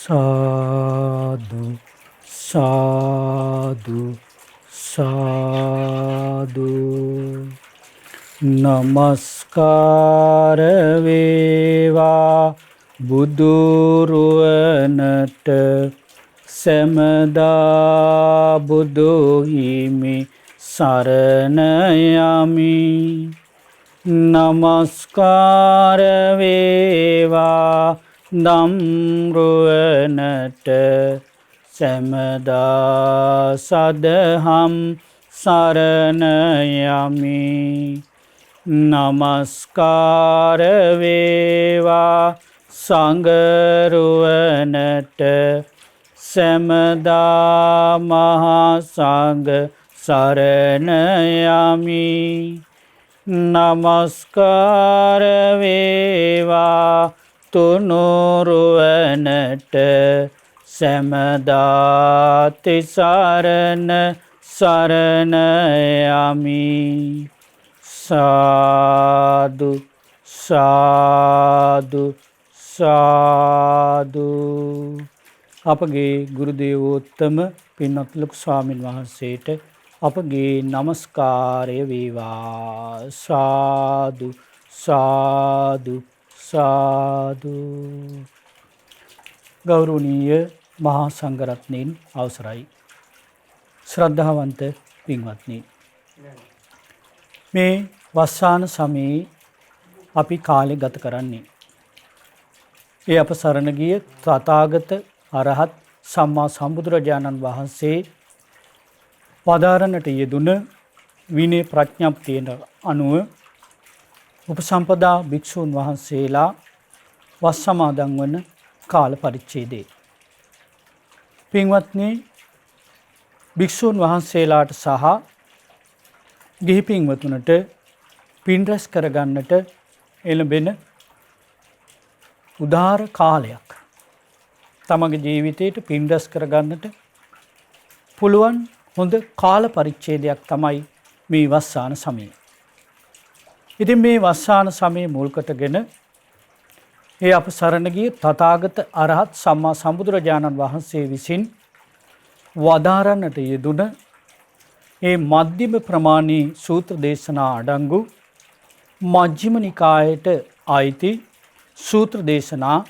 සාදු සාදු සාදු. නමස්කාර වේවා බුදුරුවනට සැමදා බුදු හිමි සරණ යමි. නමස්කාර වේවා ධම්රුවනට සැමදා සදහම් සරණ යමි. නමස්කාර වේවා සංඝරුවනට සැමදා මහා සංඝ සරණ යමි. නමස්කාර වේවා තුනුරුවනට සැමදා තිසරණ සරණ යමි. සාදු සාදු සාදු. අපගේ ගුරු දේවෝත්තම පින්වත් ලොකු ස්වාමීන් වහන්සේට අපගේ නමස්කාරය වේවා. සාදු සාදු සාදු. ගෞරවනීය මහා සංඝරත්නයන් අවසරයි. ශ්‍රද්ධාවන්ත පින්වත්නි, මේ වස්සාන සමයේ අපි කාලය ගත කරන්නේ ඒ අප සරණ ගිය තථාගත අරහත් සම්මා සම්බුදුරජාණන් වහන්සේ වදාරන්නට යෙදුන විනය ප්‍රඥප්තියට අනුව උපසම්පදා භික්ෂූන් වහන්සේලා වස් සමාදන් වන කාල පරිච්ඡේදය. පින්වත්නි, භික්ෂූන් වහන්සේලාට සහ ගිහි පින්වතුන්ට පින් රැස් කරගන්නට එළඹෙන උදාර කාලයක්. තමගේ ජීවිතයට පින් රැස් කරගන්නට පුළුවන් හොඳ කාල පරිච්ඡේදයක් තමයි මේ වස්සාන සමය. ඉතින් මේ වස්සාන සමය මුල් කොටගෙන ඒ අප සරණ ගිය තථාගත අරහත් සම්මා සම්බුදුරජාණන් වහන්සේ විසින් වදාරන්නට යෙදුන ඒ මධ්‍යම ප්‍රමාණී සූත්‍ර දේශනා අඩංගු මජ්ක්‍ධිම නිකායට අයිති සූත්‍ර දේශනා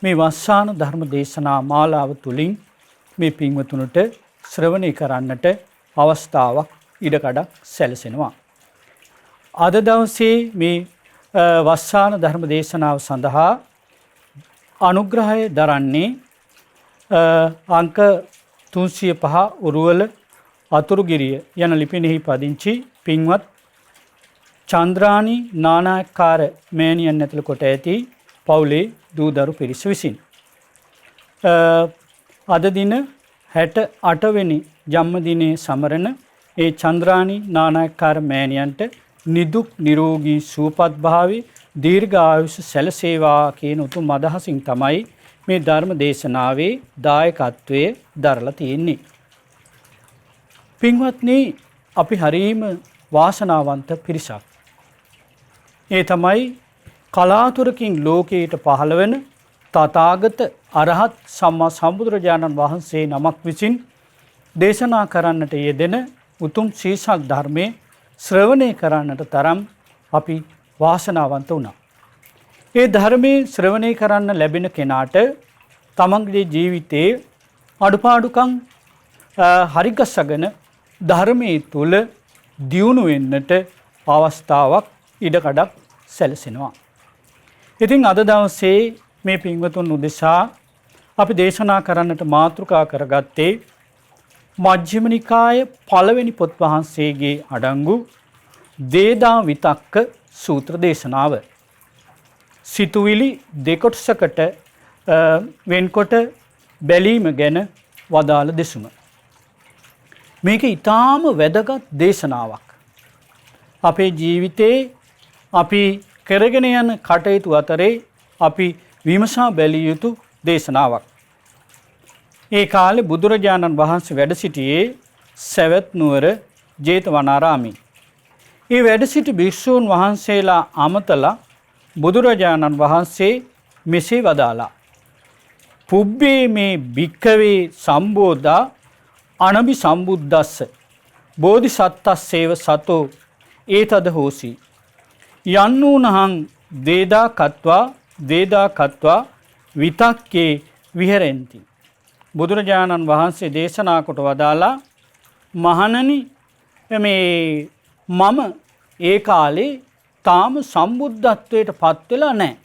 මේ වස්සාන ධර්ම දේශනා මාලාව තුලින් මේ පින්වතුන්ට ශ්‍රවණය කරන්නට අවස්ථාවක් ඉඩකඩක් සැලසෙනවා. අද දවසේ මේ වස්සාන ධර්ම දේශනාව සඳහා අනුග්‍රහය දරන්නේ අංක 305 උරුවල අතුරුගිරිය යන ලිපිනෙහි පදිංචි පින්වත් චන්ද්‍රානි නානායක්කාර මෑණියන් ඇතුළු කොට ඇති පවුලේ දූදරු පිරිස විසින් අද දින 68 වෙනි ජන්මදිනයේ සමරන ඒ චන්ද්‍රානි නානායක්කාර මෑණියන්ට නිදුක් නිරෝගී සුවපත් භාවයේ දීර්ඝායුෂ සැලසේවා කියන උතුම් අදහසින් තමයි මේ ධර්ම දේශනාවේ දායකත්වයේ දරලා තියෙන්නේ. පින්වත්නි, අපි හරීම වාසනාවන්ත පිරිසක්. ඒ තමයි කලාතුරකින් ලෝකයට පහළ වෙන තථාගත අරහත් සම්මා සම්බුදුරජාණන් වහන්සේ නමක් විසින් දේශනා කරන්නට යෙදෙන උතුම් සීසල් ධර්මයේ ශ්‍රවණය කරන්නට තරම් අපි වාසනාවන්ත වුණා. ඒ ධර්මයේ ශ්‍රවණය කරන්න ලැබෙන කෙනාට තමන්ගේ ජීවිතයේ අඩුපාඩුකම් හරිගස්සගෙන ධර්මයේ තුල දියුණු වෙන්නට අවස්ථාවක් ඉඩකඩක් සැලසෙනවා. ඉතින් අද දවසේ මේ පින්වතුන් උදෙසා අපි දේශනා කරන්නට මාතෘකා කරගත්තේ මජ්ක්‍ධිම නිකාය පළවෙනි පොත් වහන්සේගේ අඩංගු වේදා විතක්ක සූත්‍ර දේශනාව. සිතුවිලි දෙකොටසකට වෙන්කොට බැලීම ගැන වදාළ දෙසුම. මේක ඊටාම වැදගත් දේශනාවක්. අපේ ජීවිතේ අපි කරගෙන යන කටයුතු අතරේ අපි විමසා බැලිය යුතු දේශනාවක්. ඒ කාලේ බුදුරජාණන් වහන්සේ වැඩ සිටියේ සවැත් නුවර ජේතවනාරාමයේ. ඒ වැඩ සිටි භික්ෂූන් වහන්සේලා අමතලා බුදුරජාණන් වහන්සේ මෙසේ වදාලා. පුබ්බේ මේ භික්ඛවේ සම්බෝධා අනබි සම්බුද්දස්ස බෝධිසත්තස්සේව සතෝ ඒතද හෝසි යන්නූනහං දේදා කତ୍වා විතක්කේ විහෙරෙන්ති. බුදුරජාණන් වහන්සේ දේශනා කොට වදාලා මහණනි මේ මම ඒ කාලේ තාම සම්බුද්ධත්වයට පත් වෙලා නැහැ.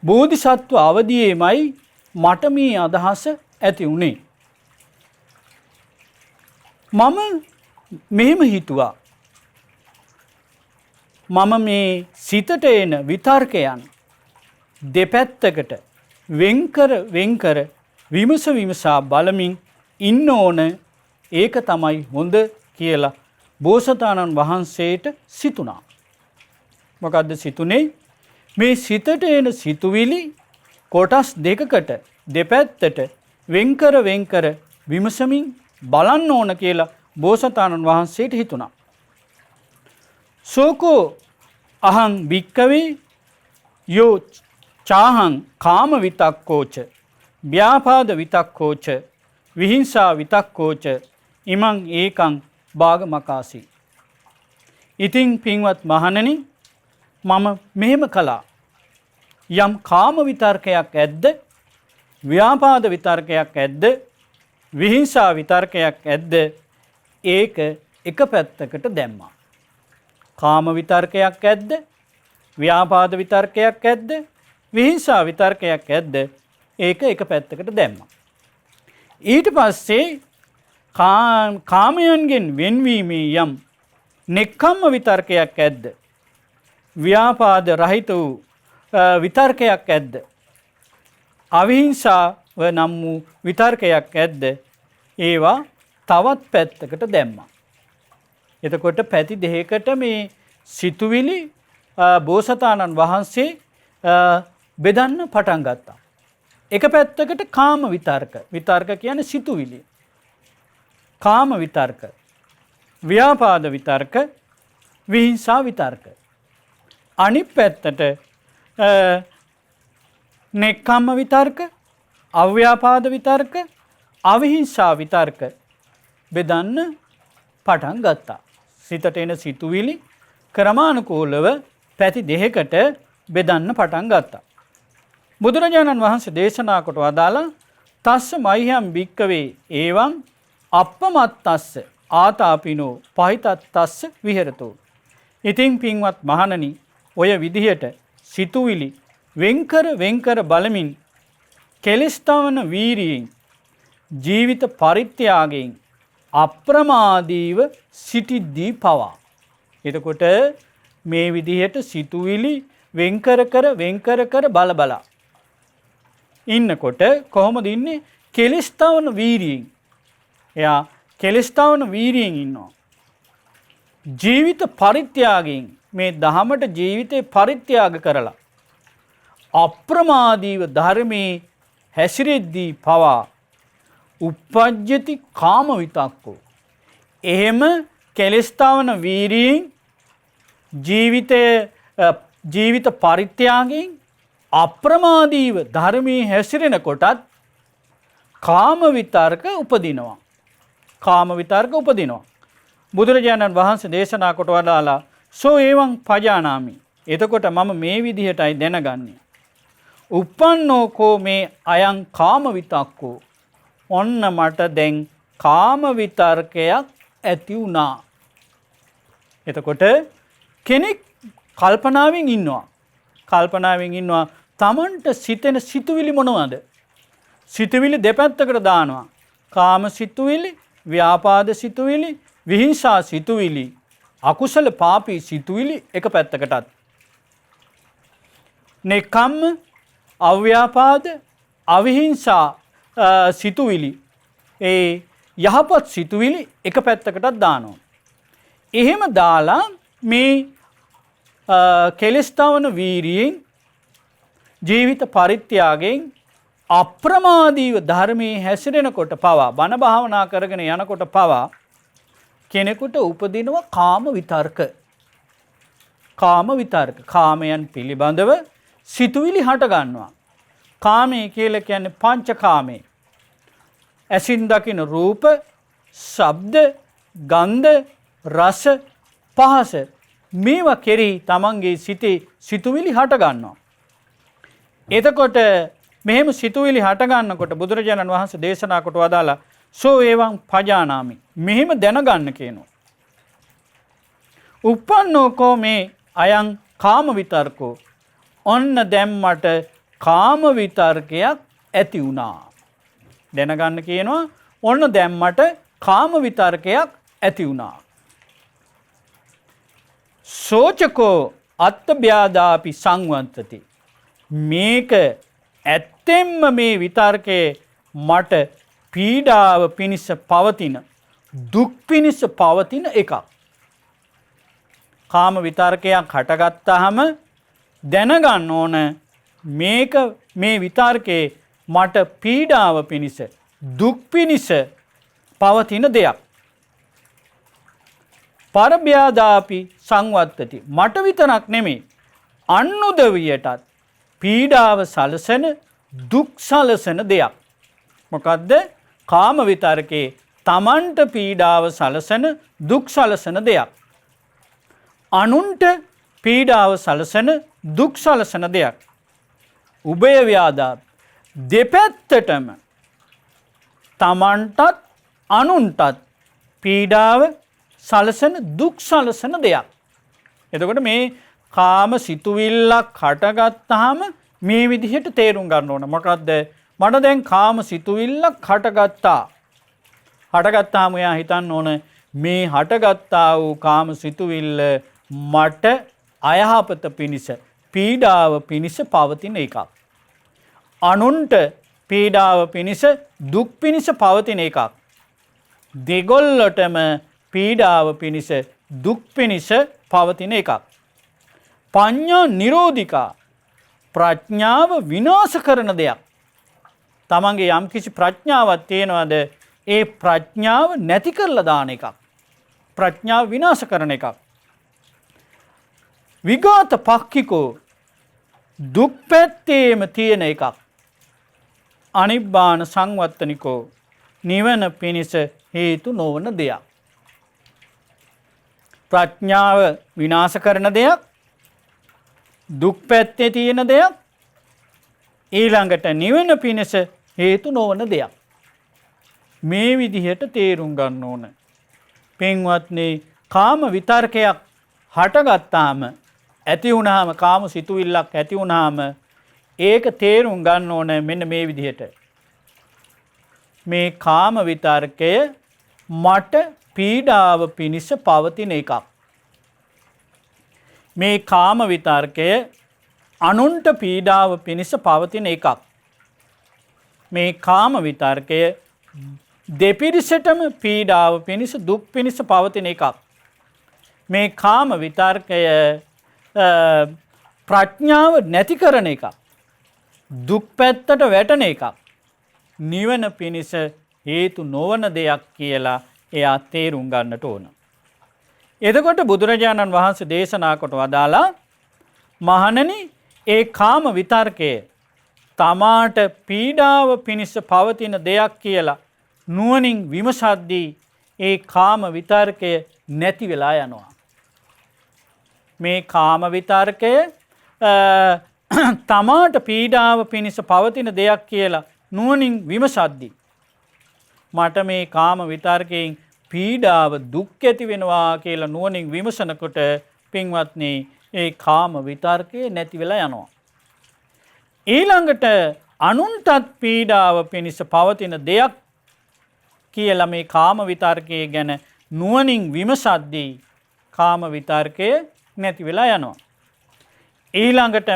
බෝධිසත්ව අවදියේමයි මට මේ අදහස ඇති වුණේ. මම මෙහෙම හිතුවා. මම මේ සිතට එන විතර්කයන් දෙපැත්තකට වෙන්කර විමසා බලමින් ඉන්න ඕන, ඒක තමයි හොඳ කියලා බෝසතාණන් වහන්සේට සිතුණා. මොකද්ද සිතුනේ? මේ සිතට එන සිතුවිලි කොටස් දෙකකට දෙපැත්තට වෙන්කර විමසමින් බලන්න ඕන කියලා බෝසතාණන් වහන්සේට හිතුණා. සෝකෝ අහං භික්කවේ යෝ චාහං කාම විතක්කෝච ව්‍යාපාද විතක්කෝච විහිංසා විතක්කෝච ඉමං ඒකං භාගමකාසි. ඉතින් පින්වත් මහණනි, මම මෙහෙම කළා. යම් කාම විතර්කයක් ඇද්ද, ව්‍යාපාද විතර්කයක් ඇද්ද, විහිංසා විතර්කයක් ඇද්ද, ඒක එක පැත්තකට දැම්මා. කාම විතර්කයක් ඇද්ද, ව්‍යාපාද විතර්කයක් ඇද්ද, විහිංසා විතර්කයක් ඇද්ද, ඒක එක පැත්තකට දැම්මා. ඊට පස්සේ කාමයන්ගෙන් වෙන්වීමේ යම් නෙක්ඛම්ම විතර්කයක් ඇද්ද, ව්‍යාපාද රහිත වූ විතර්කයක් ඇද්ද, අවිහිංසාව නම් වූ විතර්කයක් ඇද්ද, ඒවා තවත් පැත්තකට දැම්මා. එතකොට පැති දෙකකට මේ සිතුවිලි බෝසතාණන් වහන්සේ බෙදන්න පටන් ගත්තා. එක පැත්තකට කාම විතර්ක කියන්නේ සිතුවිලි. කාම විතර්ක, ව්‍යාපාද විතර්ක, විහිංසා විතර්ක. අනිත් පැත්තට නෙක්ඛම්ම විතර්ක, අව්‍යාපාද විතර්ක, අවිහිංසා විතර්ක බෙදන්න පටන් ගත්තා. සිතට එන සිතුවිලි ක්‍රමානුකූලව පැති දෙකකට බෙදන්න පටන් ගත්තා. බුදුරජාණන් වහන්සේ දේශනා කොට වදාලා තස්ස මයිහම් භික්කවේ ඒවං අප්පමත්තස්ස ආතාපිනෝ පහිතත්තස්ස විහෙරතෝ. ඉතින් පින්වත් මහණනි, ඔය විදිහට සිතුවිලි වෙන්කර බලමින් කෙලස්තවන වීරියෙන් ජීවිත පරිත්‍යාගයෙන් අප්‍රමාදීව සිටිද්දී පවා. එතකොට මේ විදිහට සිතුවිලි වෙන්කර බල ඉන්නකොට කොහොමද ඉන්නේ? කෙලස්තවන වීරියෙන්. එයා කෙලස්තවන වීරියෙන් ඉන්නවා. ජීවිත පරිත්‍යාගයෙන් මේ දහමට ජීවිතේ පරිත්‍යාග කරලා අප්‍රමාදීව ධර්මයේ හැසිරෙද්දී පවා උප්පජ්ජති කාම විතක්කෝ. එහෙම කෙලස්තවන වීරියෙන් ජීවිත පරිත්‍යාගයෙන් අප්‍රමාදීව ධර්මයේ හැසිරෙන කොටත් කාම විතර්ක උපදිනවා. බුදුරජාණන් වහන්සේ දේශනා කොට වදාලා සෝ එවං පජානාමි. එතකොට මම මේ විදිහටයි දැනගන්නේ. uppannō මේ අයං කාම විතක්කෝ. ඔන්න මට දැන් කාම විතර්කයක් ඇති වුණා. එතකොට කෙනෙක් කල්පනාවෙන් ඉන්නවා. තමන්ට සිතෙන සිතුවිලි මොනවද? සිතුවිලි දෙපැත්තකට දානවා. කාම සිතුවිලි, ව්‍යාපාද සිතුවිලි, විහිංසා සිතුවිලි, අකුසල පාපී සිතුවිලි එක පැත්තකටත්. නෙක්ඛම්ම, අව්‍යාපාද, අවිහිංසා සිතුවිලි, ඒ යහපත් සිතුවිලි එක පැත්තකටත් දානවා. එහෙම දාලා මේ කෙලස්තවන වීරියෙන් ජීවිත පරිත්‍යාගයෙන් අප්‍රමාදීව ධර්මයේ හැසිරෙනකොට පවා, බණ භාවනා කරගෙන යනකොට පවා කෙනෙකුට උපදිනවා කාම විතර්ක. කාමයන් පිළිබඳව සිතුවිලි හට ගන්නවා. කාමයේ කියලා කියන්නේ පංචකාමයේ. ඇසින් දකින රූප, ශබ්ද, ගන්ධ, රස, පහස මේවා කෙරෙහි තමන්ගේ සිතේ සිතුවිලි හට ගන්නවා. එතකොට මෙහෙම සිතුවිලි හට ගන්නකොට බුදුරජාණන් වහන්සේ දේශනා කොට වදාලා සෝ එවං පජානාමි. මෙහෙම දැනගන්න කියනවා. uppannō මේ අයං කාම විතර්කෝ. ඔන්න දැන් මට කාම විතර්කයක් ඇති වුණා. දැනගන්න කියනවා ඔන්න දැන් මට කාම විතර්කයක් ඇති වුණා. සෝචකෝ අත්තභ්‍යාදාපි සංවන්තති. මේක ඇත්තෙන්ම මේ විතර්කයේ මට පීඩාව පිණිස පවතින දුක් පිණිස පවතින එකක්. කාම විතර්කයක් හටගත්තාම දැනගන්න ඕන මේක මේ විතර්කයේ මට පීඩාව පිණිස දුක් පිණිස පවතින දෙයක්. පරභ්‍යාදාපි සංවත්තති. මට විතරක් නෙමෙයි අනුදවියටත් පීඩාව සලසන දුක් සලසන දෙයක්. මොකද්ද? කාම විතර්කේ තමන්ට පීඩාව සලසන දුක් සලසන දෙයක්. අනුන්ට පීඩාව සලසන දුක් සලසන දෙයක්. උභය ව්‍යාදා දෙපැත්තටම තමන්ටත් අනුන්ටත් පීඩාව සලසන දුක් සලසන දෙයක්. එතකොට මේ කාම සිතුවිල්ලක් හටගත්තාම මේ විදිහට තේරුම් ගන්න ඕන. මොකද්ද? මට දැන් කාම සිතුවිල්ලක් හටගත්තා. හටගත්තාම එයා හිතන්න ඕන මේ හටගත්තා වූ කාම සිතුවිල්ල මට අයහපත පිණිස පීඩාව පිණිස පවතින එකක්. අනුන්ට පීඩාව පිණිස දුක් පිණිස පවතින එකක්. දෙගොල්ලටම පීඩාව පිණිස දුක් පිණිස පවතින එකක්. පඤ්ඤා නිරෝධිකා ප්‍රඥාව විනාශ කරන දෙයක්. තමන්ගේ යම්කිසි ප්‍රඥාවක් තියෙනවද ඒ ප්‍රඥාව නැති කරලා දාන එකක්. ප්‍රඥාව විනාශ කරන එකක්. විඝාත පක්ඛිකෝ දුක් පැත්තේම තියෙන එකක්. අනිබ්බාන සංවත්තනිකෝ නිවන පිණිස හේතු නොවන දෙයක්. ප්‍රඥාව විනාශ කරන දෙයක්, දුක් පැත්තේ තියෙන දෙයක්, ඊළඟට නිවන පිණිස හේතු නොවන දෙයක්. මේ විදිහට තේරුම් ගන්න ඕන. පින්වත්නි, කාම විතර්කයක් හටගත්තාම ඇති වුණාම කාම සිතුවිල්ලක් ඇති වුණාම ඒක තේරුම් ගන්න ඕන මෙන්න මේ විදිහට. මේ කාම විතර්කය මට පීඩාව පිණිස පවතින එකක්. මේ කාම විතර්කය අනුන්ට පීඩාව පිණිස පවතින එකක්. මේ කාම විතර්කය දෙපිරිසටම පීඩාව පිණිස දුක් පිණිස පවතින එකක්. මේ කාම විතර්කය ප්‍රඥාව නැති කරන එකක්. දුක් පැත්තට වැටෙන එකක්. නිවන පිණිස හේතු නොවන දෙයක් කියලා එයා තේරුම් ගන්නට ඕන. එතකොට බුදුරජාණන් වහන්සේ දේශනා කොට වදාලා මහණනි, ඒ කාම විතර්කය තමාට පීඩාව පිණිස පවතින දෙයක් කියලා නුවණින් විමසද්දී ඒ කාම විතර්කය නැති වෙලා යනවා. මේ කාම විතර්කය තමාට පීඩාව පිණිස පවතින දෙයක් කියලා නුවණින් විමසද්දී මට මේ කාම විතර්කයෙන් පීඩාව දුක් ඇති වෙනවා කියලා නුවණින් විමසනකොට පින්වත්නි, ඒ කාම විතර්කය නැති වෙලා යනවා. ඊළඟට අනුන්ටත් පීඩාව පිණිස පවතින දෙයක් කියලා මේ කාම විතර්කය ගැන නුවණින් විමසද්දී කාම විතර්කය නැති වෙලා යනවා. ඊළඟට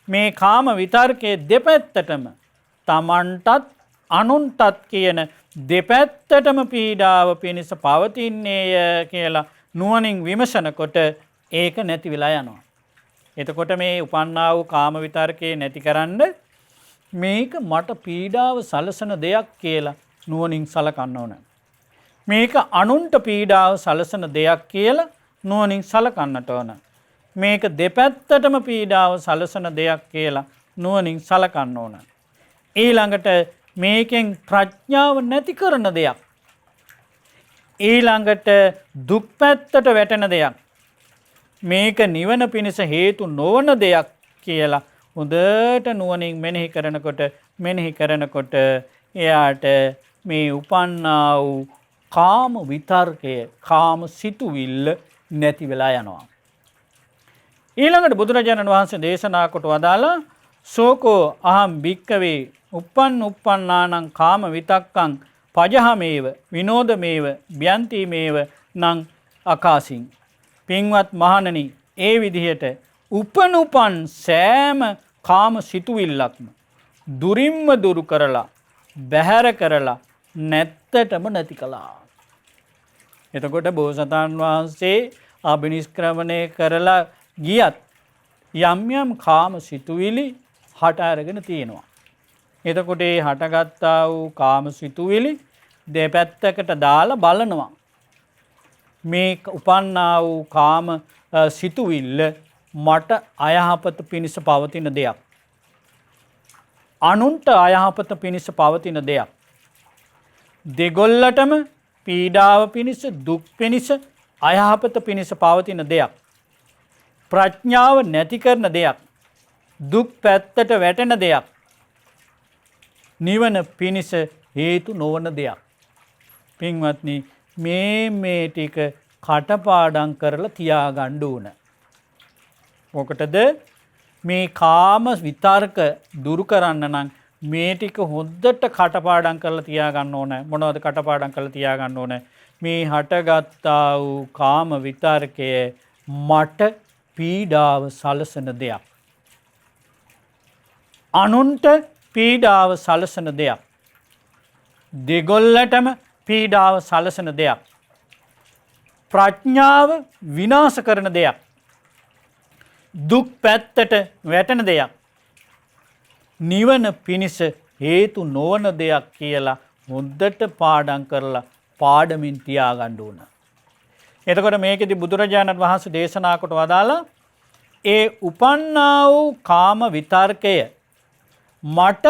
මේ කාම විතර්කයේ දෙපැත්තටම තමන්ටත් අනුන්ටත් කියන දෙපැත්තටම පීඩාව පිණිස පවතින්නේය කියලා නුවණින් විමසනකොට ඒක නැති වෙලා යනවා. එතකොට මේ උපන්නා වූ කාම විතර්කේ නැති කරන්න මේක මට පීඩාව සලසන දෙයක් කියලා නුවණින් සලකන්න ඕන. මේක අනුන්ට පීඩාව සලසන දෙයක් කියලා නුවණින් සලකන්නට ඕන. මේක දෙපැත්තටම පීඩාව සලසන දෙයක් කියලා නුවණින් සලකන්න ඕන. ඊළඟට මේකෙන් ප්‍රඥාව නැති කරන දෙයක්. ඊළඟට දුක් පැත්තට වැටෙන දෙයක්. මේක නිවන පිණිස හේතු නොවන දෙයක් කියලා හොඳට නුවණින් මෙනෙහි කරනකොට එයාට මේ උපන්නා වූ කාම විතර්කය, කාම සිතුවිල්ල නැති වෙලා යනවා. ඊළඟට බුදුරජාණන් වහන්සේ දේශනා කොට වදාලා සෝකෝ අහම් භික්කවේ uppන්නානං කාම විතක්කං පජහමේව විනෝදමේව බ්‍යන්තිමේව නං අකාසින්. පින්වත් මහණනි, ඒ විදිහට උපන් සෑම කාම සිතුවිල්ලක්ම දුරින්ම දුරු කරලා බැහැර කරලා නැත්තටම නැති කළා. එතකොට බෝසතාණන් වහන්සේ අභිනිෂ්ක්‍රමණය කරලා ගියත් යම් යම් කාම සිතුවිලි හට අරගෙන තියෙනවා. එතකොට ඒ හටගත්තා වූ කාම සිතුවිලි දෙපැත්තකට දාලා බලනවා. මේ උපන්නා වූ කාම සිතුවිල්ල මට අයහපත පිණිස පවතින දෙයක්. අනුන්ට අයහපත පිණිස පවතින දෙයක්. දෙගොල්ලටම පීඩාව පිණිස, දුක් පිණිස, අයහපත පිණිස පවතින දෙයක්. ප්‍රඥාව නැති කරන දෙයක්. දුක් පැත්තට වැටෙන දෙයක්. නිවන පිණිස හේතු නොවන දෙයක්. පින්වත්නි, මේ ටික කටපාඩම් කරලා තියාගන්න ඕන. මොකටද? මේ කාම විතර්ක දුරු කරන්න නම් මේ ටික හොද්දට කටපාඩම් කරලා තියාගන්න ඕන. මොනවද කටපාඩම් කරලා තියාගන්න ඕන? මේ හටගත්තා වූ කාම විතර්කය මට පීඩාව සලසන දෙයක්. අනුන්ට පීඩාව සලසන දෙයක්. දෙගොල්ලටම පීඩාව සලසන දෙයක්. ප්‍රඥාව විනාශ කරන දෙයක්. දුක් පැත්තට වැටෙන දෙයක්. නිවන පිණිස හේතු නොවන දෙයක් කියලා හොද්දට පාඩම් කරලා පාඩමින් තියාගන්න ඕන. එතකොට මේකෙදි බුදුරජාණන් වහන්සේ දේශනා කොට වදාලා ඒ උපන්නා වූ කාම විතර්කය මට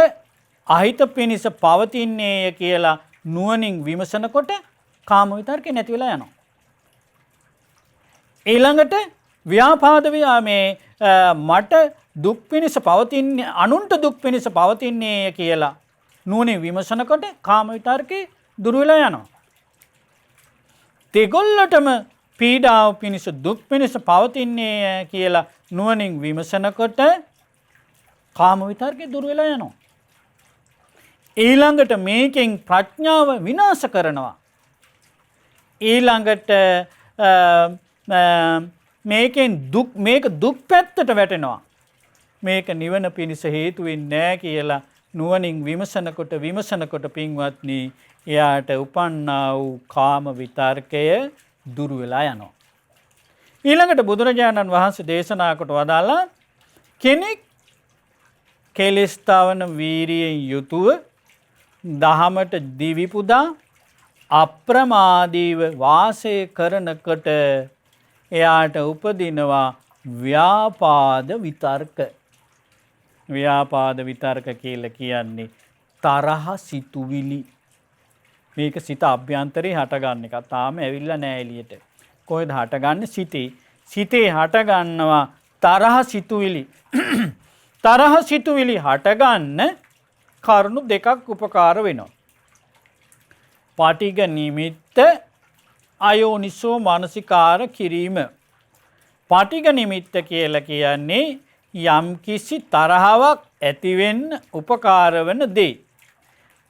අහිත පිණිස පවතින්නේය කියලා නුවණින් විමසනකොට කාම විතර්කේ නැති වෙලා යනවා. ඊළඟට ව්‍යාපාද මට දුක් පිණිස පවතින්නේ, අනුන්ට දුක් පිණිස පවතින්නේය කියලා නුවණින් විමසනකොට කාම විතර්කේ දුර වෙලා යනවා. දෙගොල්ලටම පීඩාව පිණිස, දුක් පිණිස පවතින්නේය කියලා නුවණින් විමසනකොට කාම විතර්කේ දුර වෙලා යනවා. ඊළඟට මේකෙන් ප්‍රඥාව විනාශ කරනවා. ඊළඟට මේක දුක් පැත්තට වැටෙනවා. මේක නිවන පිණිස හේතු වෙන්නේ නැහැ කියලා නුවණින් විමසනකොට පින්වත්නි, එයාට උපන්නා වූ කාම විතර්කය දුරු වෙලා යනවා. ඊළඟට බුදුරජාණන් වහන්සේ දේශනා කොට වදාලා කෙනෙක් කෙලස්තාවන වීරියෙන් යුතුව දහමට දිවි පුදා අප්‍රමාදීව වාසය කරනකොට එයාට උපදිනවා ව්‍යාපාද විතර්ක. ව්‍යාපාද විතර්ක කියලා කියන්නේ තරහ සිතුවිලි. මේක සිත අභ්‍යන්තරේ හටගන්න එක. තාම ඇවිල්ලා නැහැ එළියට. කොහෙද හටගන්නේ? සිතේ. සිතේ හටගන්නවා තරහ සිතුවිලි. තරහ සිතුවිලි හටගන්න කරුණු දෙකක් උපකාර වෙනවා. පටිඝ නිමිත්ත, අයෝනිසෝ මානසිකාර කිරීම. පටිඝ නිමිත්ත කියලා කියන්නේ යම්කිසි තරහවක් ඇතිවෙන්න උපකාර වන දේ.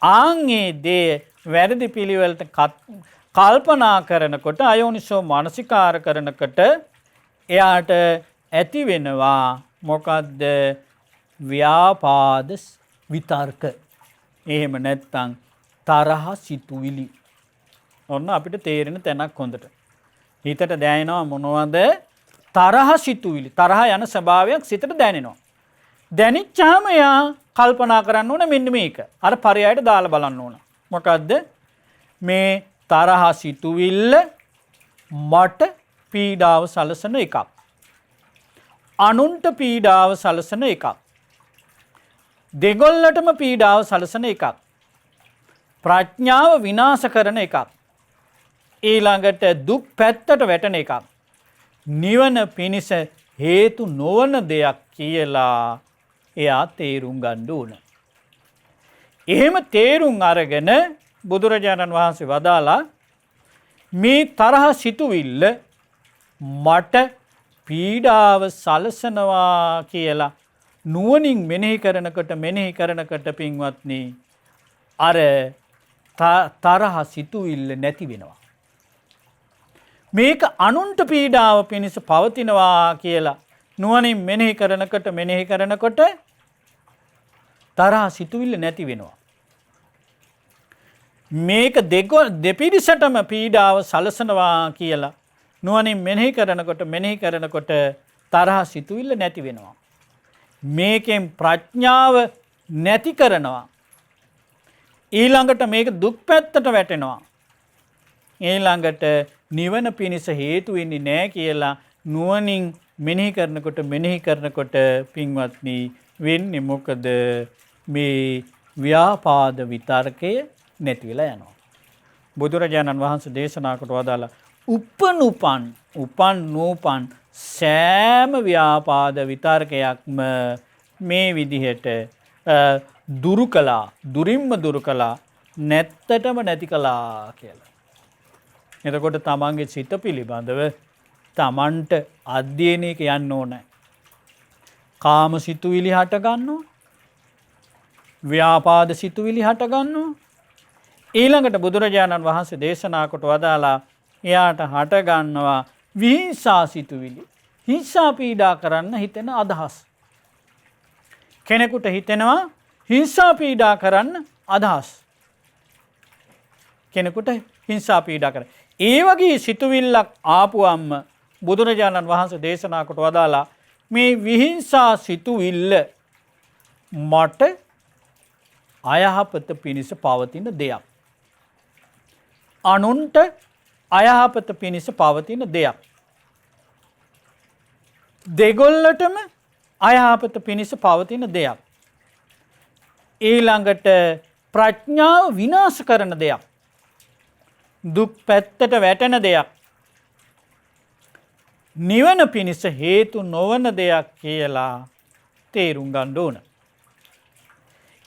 ආන්ගේ දේ වැරදි පිළිවෙලට කල්පනා කරනකොට, අයෝනිසෝ මානසිකාර කරනකොට එයාට ඇති වෙනවා මොකද්ද? ව්‍යාපාද විතර්ක. එහෙම නැත්නම් තරහ සිතුවිලි. ඔන්න අපිට තේරෙන තැනක් හොඳට. හිතට දැනෙනවා මොනවද? තරහ සිතුවිලි. තරහ යන ස්වභාවයක් සිතට දැනෙනවා. දැනිච්චාම එයා කල්පනා කරන්න ඕන මෙන්න මේක. අර පරයයට දාලා බලන්න ඕන. මොකද්ද? මේ තරහ සිතුවිල්ල මට පීඩාව සලසන එකක්. අනුන්ට පීඩාව සලසන එකක්. දෙගොල්ලටම පීඩාව සලසන එකක්. ප්‍රඥාව විනාශ කරන එකක්. ඊළඟට දුක් පැත්තට වැටෙන එකක්. නිවන පිණිස හේතු නොවන දෙයක් කියලා එයා තේරුම් ගන්න ඕන. එහෙම තේරුම් අරගෙන බුදුරජාණන් වහන්සේ වදාලා මේ තරහ සිතුවිල්ල මට පීඩාව සලසනවා කියලා නුවණින් මෙනෙහි කරනකොට පින්වත්නි අර තරහ සිතුවිල්ල නැති වෙනවා. මේක අනුන්ට පීඩාව පිණිස පවතිනවා කියලා නුවණින් මෙනෙහි කරනකොට තරහ සිතුවිල්ල නැති වෙනවා. මේක දෙපිරිසටම පීඩාව සලසනවා කියලා නුවණින් මෙනෙහි කරනකොට තරහ සිතුවිල්ල නැති වෙනවා. මේකෙන් ප්‍රඥාව නැති කරනවා. ඊළඟට මේක දුක් පැත්තට වැටෙනවා. ඊළඟට නිවන පිණිස හේතු වෙන්නේ නැහැ කියලා නුවණින් මෙනෙහි කරනකොට පින්වත්නි වෙන්නේ මොකද? මේ ව්‍යාපාද විතර්කය නැති වෙලා යනවා. බුදුරජාණන් වහන්සේ දේශනා කොට වදාලා උපන් සෑම ව්‍යාපාද විතර්කයක්ම මේ විදිහට දුරින්ම දුරු කළා නැත්තටම නැති කළා කියලා. එතකොට තමන්ගේ සිත පිළිබඳව තමන්ට අධ්‍යයනයක යන්න ඕනේ. කාම සිතුවිලි හට ගන්නවා. ව්‍යාපාද සිතුවිලි හට ගන්නවා. ඊළඟට බුදුරජාණන් වහන්සේ දේශනා කොට වදාලා එයාට හට ගන්නවා විහිංසා සිතුවිලි. හිංසා පීඩා කරන්න හිතෙන අදහස්. කෙනෙකුට හිතෙනවා හිංසා පීඩා කරන්න අදහස්. කෙනෙකුට හිංසා පීඩා කරන්න. ඒ වගේ සිතුවිල්ලක් ආපුවම්ම බුදුරජාණන් වහන්සේ දේශනා කොට වදාලා මේ විහිංසා සිතුවිල්ල මට අයහපත පිණිස පවතින දෙයක්. අනුන්ට අයහපත පිණිස පවතින දෙයක්. දෙගොල්ලටම අයහපත පිණිස පවතින දෙයක්. ඊළඟට ප්‍රඥාව විනාශ කරන දෙයක්. දුක් පැත්තට වැටෙන දෙයක්. නිවන පිණිස හේතු නොවන දෙයක් කියලා තේරුම් ගන්න ඕන.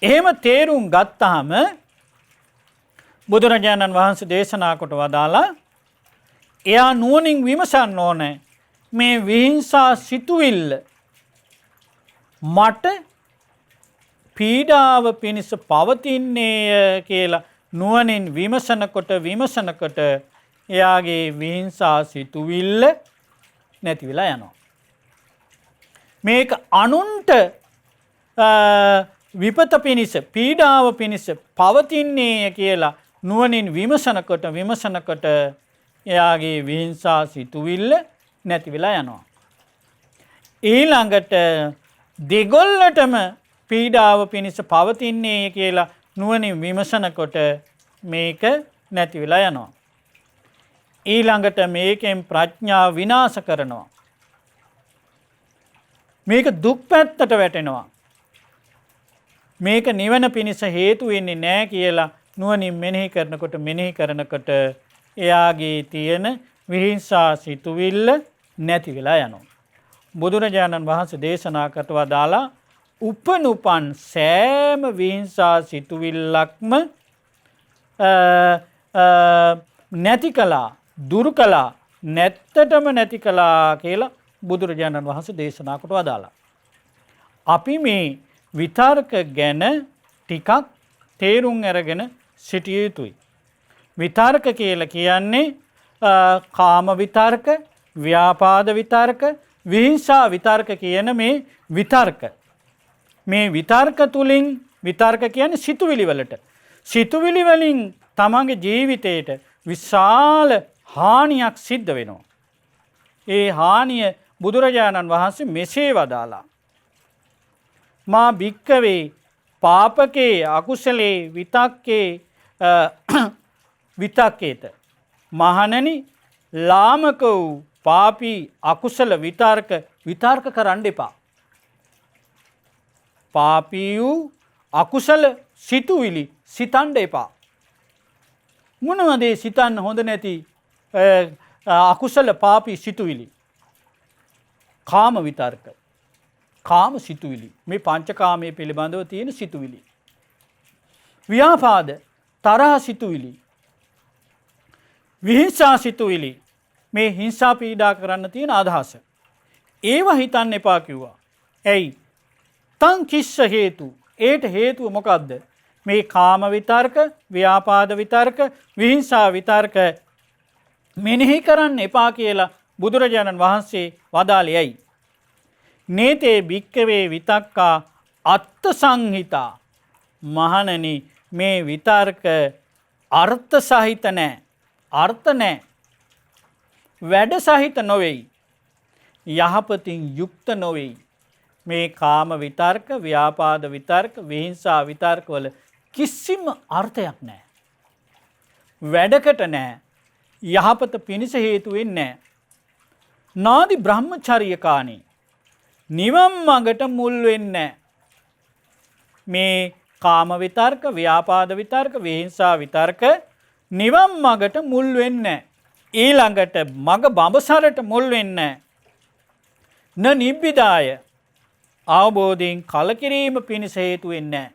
එහෙම තේරුම් ගත්තාම බුදුරජාණන් වහන්සේ දේශනා කොට වදාලා එයා නුවණින් විමසන්න ඕනේ මේ විහිංසා සිතුවිල්ල මට පීඩාව පිණිස පවතින්නේ කියලා නුවණින් විමසනකොට එයාගේ විහිංසා සිතුවිල්ල නැති වෙලා යනවා. මේක අනුන්ට විපත පිණිස පීඩාව පිණිස පවතින්නේ කියලා නුවණින් විමසනකොට එයාගේ විහිංසා සිතුවිල්ල නැති වෙලා යනවා. ඊළඟට දෙගොල්ලටම පීඩාව පිණිස පවතින්නේ කියලා නුවණින් විමසනකොට මේක නැති වෙලා යනවා. ඊළඟට මේකෙන් ප්‍රඥාව විනාශ කරනවා. මේක දුක් පැත්තට වැටෙනවා. මේක නිවන පිණිස හේතු වෙන්නේ නැහැ කියලා නුවණින් මෙනෙහි කරනකොට එයාගේ තියෙන විහිංසා සිතුවිල්ල නැති වෙලා යනවා. බුදුරජාණන් වහන්සේ දේශනා කොට වදාලා උපන් සෑම විහිංසා සිතුවිල්ලක්ම නැති කළා, දුරු කළා, නැත්තටම නැති කළා කියලා බුදුරජාණන් වහන්සේ දේශනා කොට වදාලා. අපි මේ විතර්ක ගැන ටිකක් තේරුම් අරගෙන සිටිය යුතුයි. විතර්ක කියලා කියන්නේ කාම විතර්ක, ව්‍යාපාද විතර්ක, විහිංසා විතර්ක කියන මේ විතර්ක. මේ විතර්ක තුලින් විතර්ක කියන්නේ සිතුවිලි වලට. සිතුවිලි වලින් තමන්ගේ ජීවිතේට විශාල හානියක් සිද්ධ වෙනවා. ඒ හානිය බුදුරජාණන් වහන්සේ මෙසේ වදාලා. මා භික්කවේ පාපකේ අකුසලේ විතක්කේ විතක්කේත. මහණනි ලාමක වූ පාපී අකුසල විතර්ක කරන්න එපා. පාපී වූ අකුසල සිතුවිලි සිතන්න එපා. මොනවද සිතන්න හොඳ නැති අකුසල පාපී සිතුවිලි? කාම විතර්ක, කාම සිතුවිලි, මේ පංචකාමයේ පිළිබඳව තියෙන සිතුවිලි. ව්‍යාපාද, තරහ සිතුවිලි, විහිංසා සිතුවිලි, මේ හිංසා පීඩා කරන්න තියෙන අදහස. ඒවා හිතන්න එපා කිව්වා. ඇයි? තං කිස්ස හේතු, ඒට හේතුව මොකක්ද? මේ කාම විතර්ක, ව්‍යාපාද විතර්ක, විහිංසා විතර්ක මෙනෙහි කරන්න එපා කියලා බුදුරජාණන් වහන්සේ වදාළේ ඇයි? නේතේ භික්කවේ විතක්කා අත්ථ සංහිතා. මහණනි, මේ විතර්ක අර්ථ සහිත නැහැ. අර්ථ නැහැ. වැඩ සහිත නොවේයි. යහපතින් යුක්ත නොවේයි. මේ කාම විතර්ක, ව්‍යාපාද විතර්ක, විහිංසා විතර්ක වල කිසිම අර්ථයක් නැහැ. වැඩකට නැහැ. යහපත පිණිස හේතු වෙන්නේ නැහැ. නාදි බ්‍රහ්මචර්යකාණී, නිවන් මඟට මුල් වෙන්නේ නැහැ. මේ කාම විතර්ක, ව්‍යාපාද විතර්ක, විහිංසා විතර්ක නිවන් මඟට මුල් වෙන්නේ නැහැ. ඊළඟට මග බඹසරට මුල් වෙන්නේ නැහැ. නිබ්බිදාය, අවබෝධයෙන් කලකිරීම පිණිස හේතු වෙන්නේ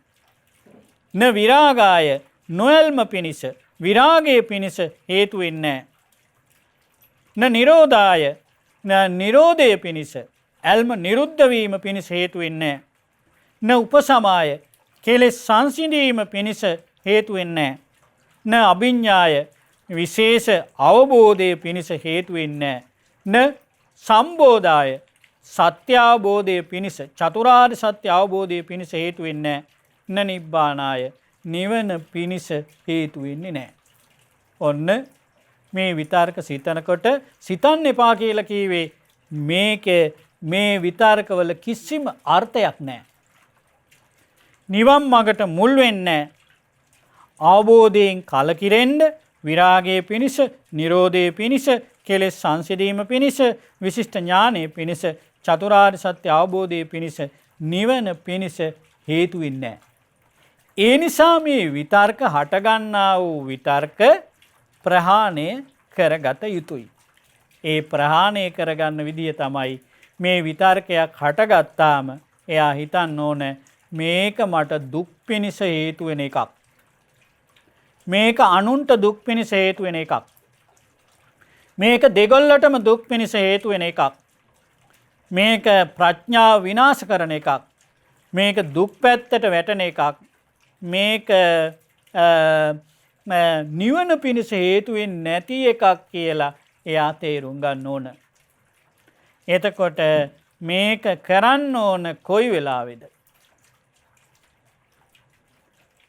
නැහැ. විරාගාය, නොයල්ම පිණිස, විරාගයේ පිණිස හේතු වෙන්නේ නැහැ. නිරෝධාය, නිරෝධය පිණිස, ඇල්ම නිරුද්ධ වීම පිණිස හේතු වෙන්නේ නැහැ. උපසමාය, කෙලෙස් සංසිඳීම පිණිස හේතු වෙන්නේ නැහැ. අභිඥාය, විශේෂ අවබෝධය පිණිස හේතු වෙන්නේ නැහැ. සම්බෝධාය, සත්‍ය අවබෝධය පිණිස, චතුරාර්ය සත්‍ය අවබෝධය පිණිස හේතු වෙන්නේ නැහැ. නිබ්බානාය, නිවන පිණිස හේතු වෙන්නේ නැහැ. ඔන්න මේ විතර්ක සිතනකොට සිතන්න එපා කියලා කීවේ මේ විතර්කවල කිසිම අර්ථයක් නැහැ. නිවන් මඟට මුල් වෙන්නේ නැහැ. අවබෝධයෙන් කලකිරෙන්න, විරාගයේ පිණිස, නිරෝධයේ පිණිස, කෙලෙස් සංසිඳීම පිණිස, විශිෂ්ට ඥානයේ පිණිස, චතුරාර්ය සත්‍ය අවබෝධයේ පිණිස, නිවන පිණිස හේතු වෙන්නේ නැහැ. ඒ නිසා මේ විතර්ක හටගන්නා වූ විතර්ක ප්‍රහාණය කරගත යුතුයි. ඒ ප්‍රහාණය කරගන්න විදිය තමයි මේ විතර්කයක් හටගත්තාම එයා හිතන්න ඕන මේක මට දුක් පිණිස හේතු වෙන එකක්. මේක අනුන්ට දුක් පිණිස හේතු වෙන එකක්. මේක දෙගොල්ලටම දුක් පිණිස හේතු වෙන එකක්. මේක ප්‍රඥාව විනාශ කරන එකක්. මේක දුක් පැත්තට වැටෙන එකක්. මේක නිවන පිණිස හේතු වෙන්නේ නැති එකක් කියලා එයා තේරුම් ගන්න ඕන. එතකොට මේක කරන්න ඕන කොයි වෙලාවේද?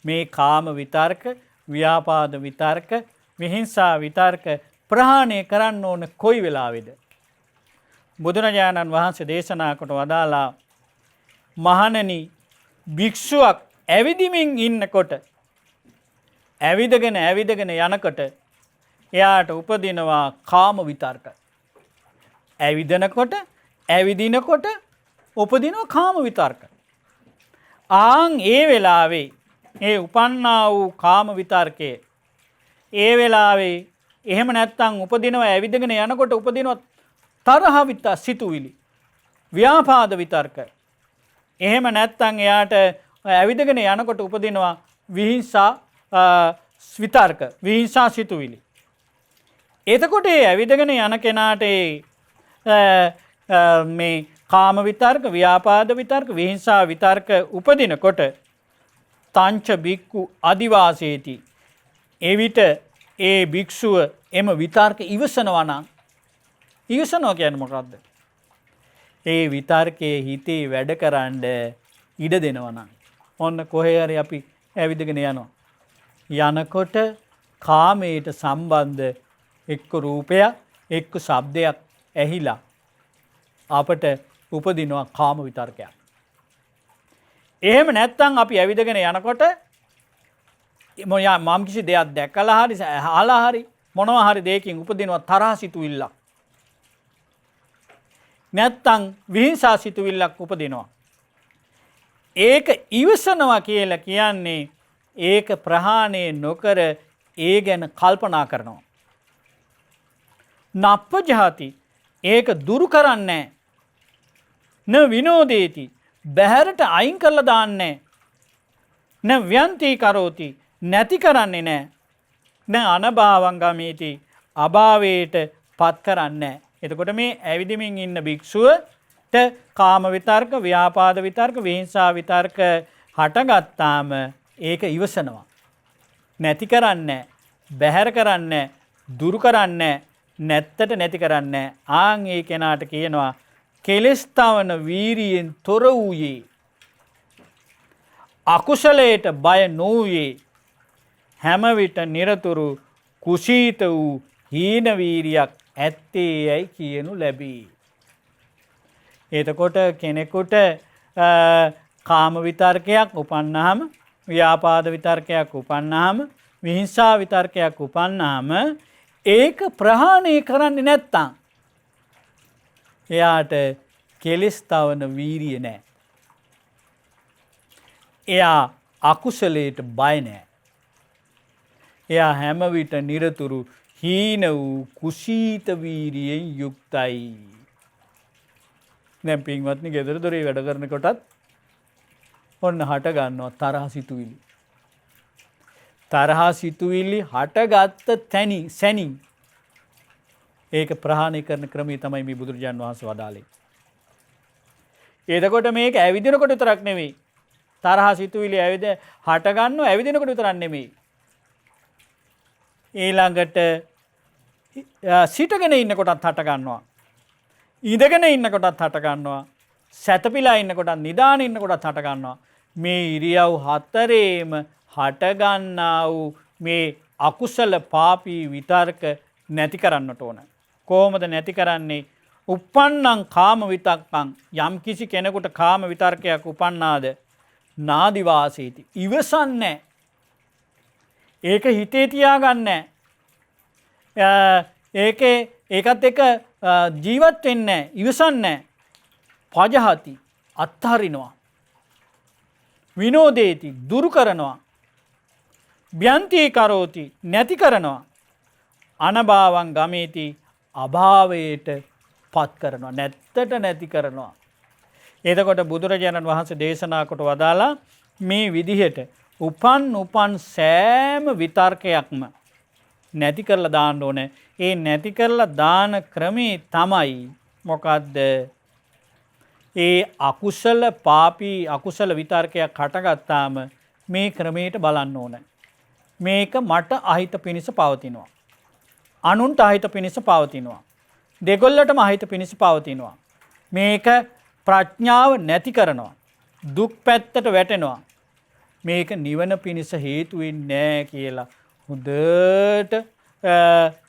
මේ කාම විතර්ක, ව්‍යාපාද විතර්ක, විහිංසා විතර්ක ප්‍රහාණය කරන්න ඕන කොයි වෙලාවේද? බුදුරජාණන් වහන්සේ දේශනා කොට වදාලා, මහණෙනි, භික්ෂුවක් ඇවිදිමින් ඉන්නකොට, ඇවිදගෙන යනකොට එයාට උපදිනවා කාම විතර්ක. ඇවිදිනකොට උපදිනවා කාම විතර්ක. ඒ වෙලාවේ ඒ උපන්නා වූ කාම විතර්කයේ ඒ වෙලාවේ එහෙම නැත්නම් උපදිනවා ඇවිදගෙන යනකොට උපදිනවා තරහ සිතුවිලි, ව්‍යාපාද විතර්ක. එහෙම නැත්නම් එයාට ඇවිදගෙන යනකොට උපදිනවා විහිංසා විතර්ක, විහිංසා සිතුවිලි. එතකොට ඒ ඇවිදගෙන යන කෙනාට මේ කාම විතර්ක, ව්‍යාපාද විතර්ක, විහිංසා විතර්ක උපදිනකොට තංච බික්කු අදිවාසේති. එවිට ඒ භික්ෂුව එම විතර්ක ඉවසනවා කියන්නේ මොකක්ද? ඒ විතර්කයේ හිතේ වැඩ කරන්න ඉඩ දෙනවා නම්. ඔන්න කොහේ හරි අපි ඇවිදගෙන යනවා. යනකොට කාමයට සම්බන්ධ එක්ක රූපයක්, එක්ක ශබ්දයක් ඇහිලා අපට උපදිනවා කාම විතර්කයක්. එහෙම නැත්නම් අපි ඇවිදගෙන යනකොට මම කිසි දෙයක් දැකලා හරි අහලා හරි මොනවා හරි දෙයකින් උපදිනවා තරහ සිතුවිල්ලක්. නැත්නම් විහිංසා සිතුවිල්ලක් උපදිනවා. ඒක ඉවසනවා කියලා කියන්නේ ඒක ප්‍රහාණය නොකර ඒ ගැන කල්පනා කරනවා. නප්පජහති ඒක දුරු කරන්නේ න විනෝදේති බහැරට අයින් කරලා දාන්නේ න ව්‍යන්ති කරෝති නැති කරන්නේ නැහැ න අනභාවං ගමේති අභාවයට පත් කරන්නේ. එතකොට මේ ඇවිදිමින් ඉන්න භික්ෂුවට කාම විතර්ක, ව්‍යාපාද විතර්ක, විහිංසා විතර්ක හටගත්තාම ඒක ඉවසනවා. නැති කරන්නේ, බැහැර කරන්නේ, දුරු කරන්නේ, නැත්තට නැති කරන්නේ. ආන් ඒ කෙනාට කියනවා කෙලස්තාවන වීරියෙන් තොර වූයේ, අකුසලයට බය නොවූයේ, හැම විට නිරතුරු කුසීත වූ හීන වීරියක් ඇත්තේ යයි කියනු ලැබේ. එතකොට කෙනෙකුට කාම විතර්කයක් උපන්නාම, ව්‍යාපාද විතර්කයක් උපන්නාම, විහිංසා විතර්කයක් උපන්නාම ඒක ප්‍රහාණය කරන්නේ නැත්තම් එයාට කෙලෙස් තවන වීරිය නැහැ. එයා අකුසලයට බය නැහැ. එයා හැම විට නිරතුරු හීන වූ කුසීත වීරියෙන් යුක්තයි. දැන් පින්වත්නි ගෙදර දොරේ වැඩ කරනකොටත් ඔන්න හට ගන්නවා තරහ සිතුවිලි. තරහ සිතුවිලි හටගත්ත සැනින් ඒක ප්‍රහාණය කරන ක්‍රමය තමයි මේ බුදුරජාන් වහන්සේ වදාළේ. එතකොට මේක ඇවිදිනකොට විතරක් නෙමෙයි. තරහ සිතුවිලි හට ගන්නව ඇවිදිනකොට විතරක් නෙමෙයි. ඊළඟට සිටගෙන ඉන්න කොටත් හට ගන්නවා. ඉඳගෙන ඉන්න කොටත් හට ගන්නවා. සැතපීලා ඉන්න කොටත් නිදාගෙන ඉන්න කොටත් හට ගන්නවා. මේ ඉරියව් හතරේම හට ගන්නා වූ මේ අකුසල පාපී විතර්ක නැති කරන්නට ඕන. කොහොමද නැති කරන්නේ? uppannං කාම විතක්කං යම් කිසි කෙනෙකුට කාම විතර්කයක් උපන්නාද නාදි වාසීති ඉවසන්නේ. ඒක හිතේ තියාගන්නේ. ඒකත් එක ජීවත් වෙන්නේ ඉවසන්නේ. පජහති අත්හරිනවා. විනෝදේති දුරු කරනවා. ව්‍යන්ති කරෝති නැති කරනවා. අනභාවං ගමේති අභාවයට පත් කරනවා. නැත්තට නැති කරනවා. එතකොට බුදුරජාණන් වහන්සේ දේශනා කොට වදාලා මේ විදිහට උපන් සෑම විතර්කයක්ම නැති කරලා දාන්න ඕනේ. ඒ නැති කරලා දාන ක්‍රමේ තමයි මොකද්ද? ඒ අකුසල පාපී අකුසල විතර්කයක් හටගත්තාම මේ ක්‍රමයට බලන්න ඕනේ. මේක මට අහිත පිණිස පවතිනවා. අනුන්ට අහිත පිණිස පවතිනවා. දෙගොල්ලටම අහිත පිණිස පවතිනවා. මේක ප්‍රඥාව නැති කරනවා. දුක් පැත්තට වැටෙනවා. මේක නිවන පිණිස හේතු වෙන්නේ නැහැ කියලා හොඳට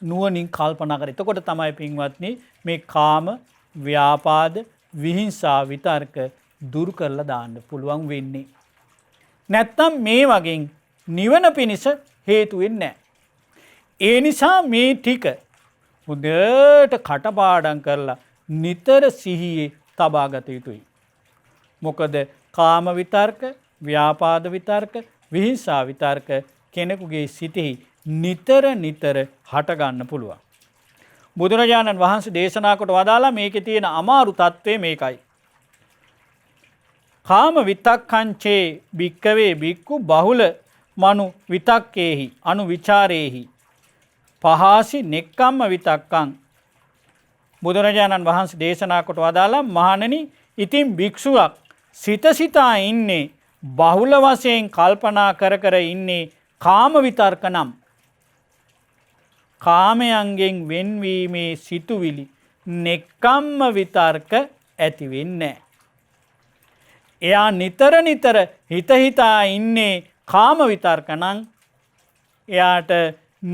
නුවණින් කල්පනා කර. එතකොට තමයි පින්වත්නි මේ කාම ව්‍යාපාද විහිංසා විතර්ක දුරු කරලා දාන්න පුළුවන් වෙන්නේ. නැත්තම් මේ වගේ නිවන පිණිස හේතු වෙන්නේ නැහැ. ඒ නිසා මේ ටික හොඳට කටපාඩම් කරලා නිතර සිහියේ තබා ගත යුතුයි. මොකද කාම විතර්ක, ව්‍යාපාද විතර්ක, විහිංසා විතර්ක කෙනෙකුගේ සිතෙහි නිතර හට ගන්න පුළුවන්. බුදුරජාණන් වහන්සේ දේශනා කොට වදාලා මේකේ තියෙන අමාරු తත්වය මේකයි. කාම විතක්ඛංචේ භික්කවේ භික්ඛු බහුල මනු විතක්කේහි අනු විචාරේහි පහාසි නෙක්ඛම්ම විතක්කං. බුදුරජාණන් වහන්සේ දේශනා කොට වදාලා මහණෙනි ඉතින් භික්ෂුවක් සිතා ඉන්නේ බහුල වශයෙන් කල්පනා කර ඉන්නේ කාම විතර්ක නම් කාමයන්ගෙන් වෙන්වීමේ සිතුවිලි නෙක්ඛම්ම විතර්ක ඇති වෙන්නේ නැහැ. එයා නිතර හිතා ඉන්නේ කාම විතර්ක නම් එයාට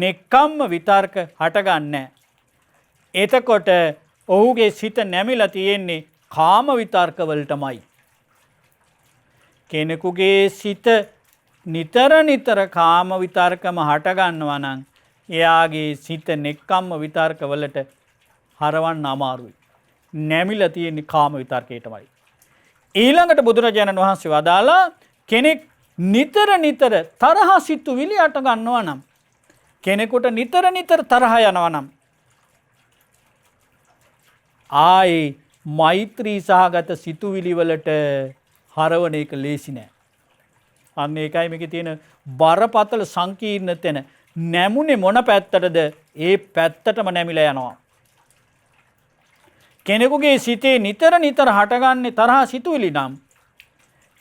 නෙක්ඛම්ම විතර්ක හටගන්නේ. එතකොට ඔහුගේ සිත නැමිලා තියෙන්නේ කාම විතර්ක වලටමයි. කෙනෙකුගේ සිත නිතර කාම විතර්කම හට ගන්නවා නම් එයාගේ සිත නෙක්ඛම්ම විතර්ක වලට හරවන්න අමාරුයි. නැමිලා තියෙන්නේ කාම විතර්කයටමයි. ඊළඟට බුදුරජාණන් වහන්සේ වදාලා කෙනෙක් නිතර නිතර තරහ සිතුවිලි අට ගන්නවා නම් කෙනෙකුට නිතර නිතර තරහ යනවා නම් ආයේ මෛත්‍රී සහගත සිතුවිලි වලට හරවන එක ලේසි නෑ. අන්න ඒකයි මේකේ තියෙන බරපතල සංකීර්ණ තැන. නැමුනේ මොන පැත්තටද ඒ පැත්තටම නැමිලා යනවා. කෙනෙකුගේ සිතේ නිතර නිතර හටගන්නේ තරහ සිතුවිලි නම්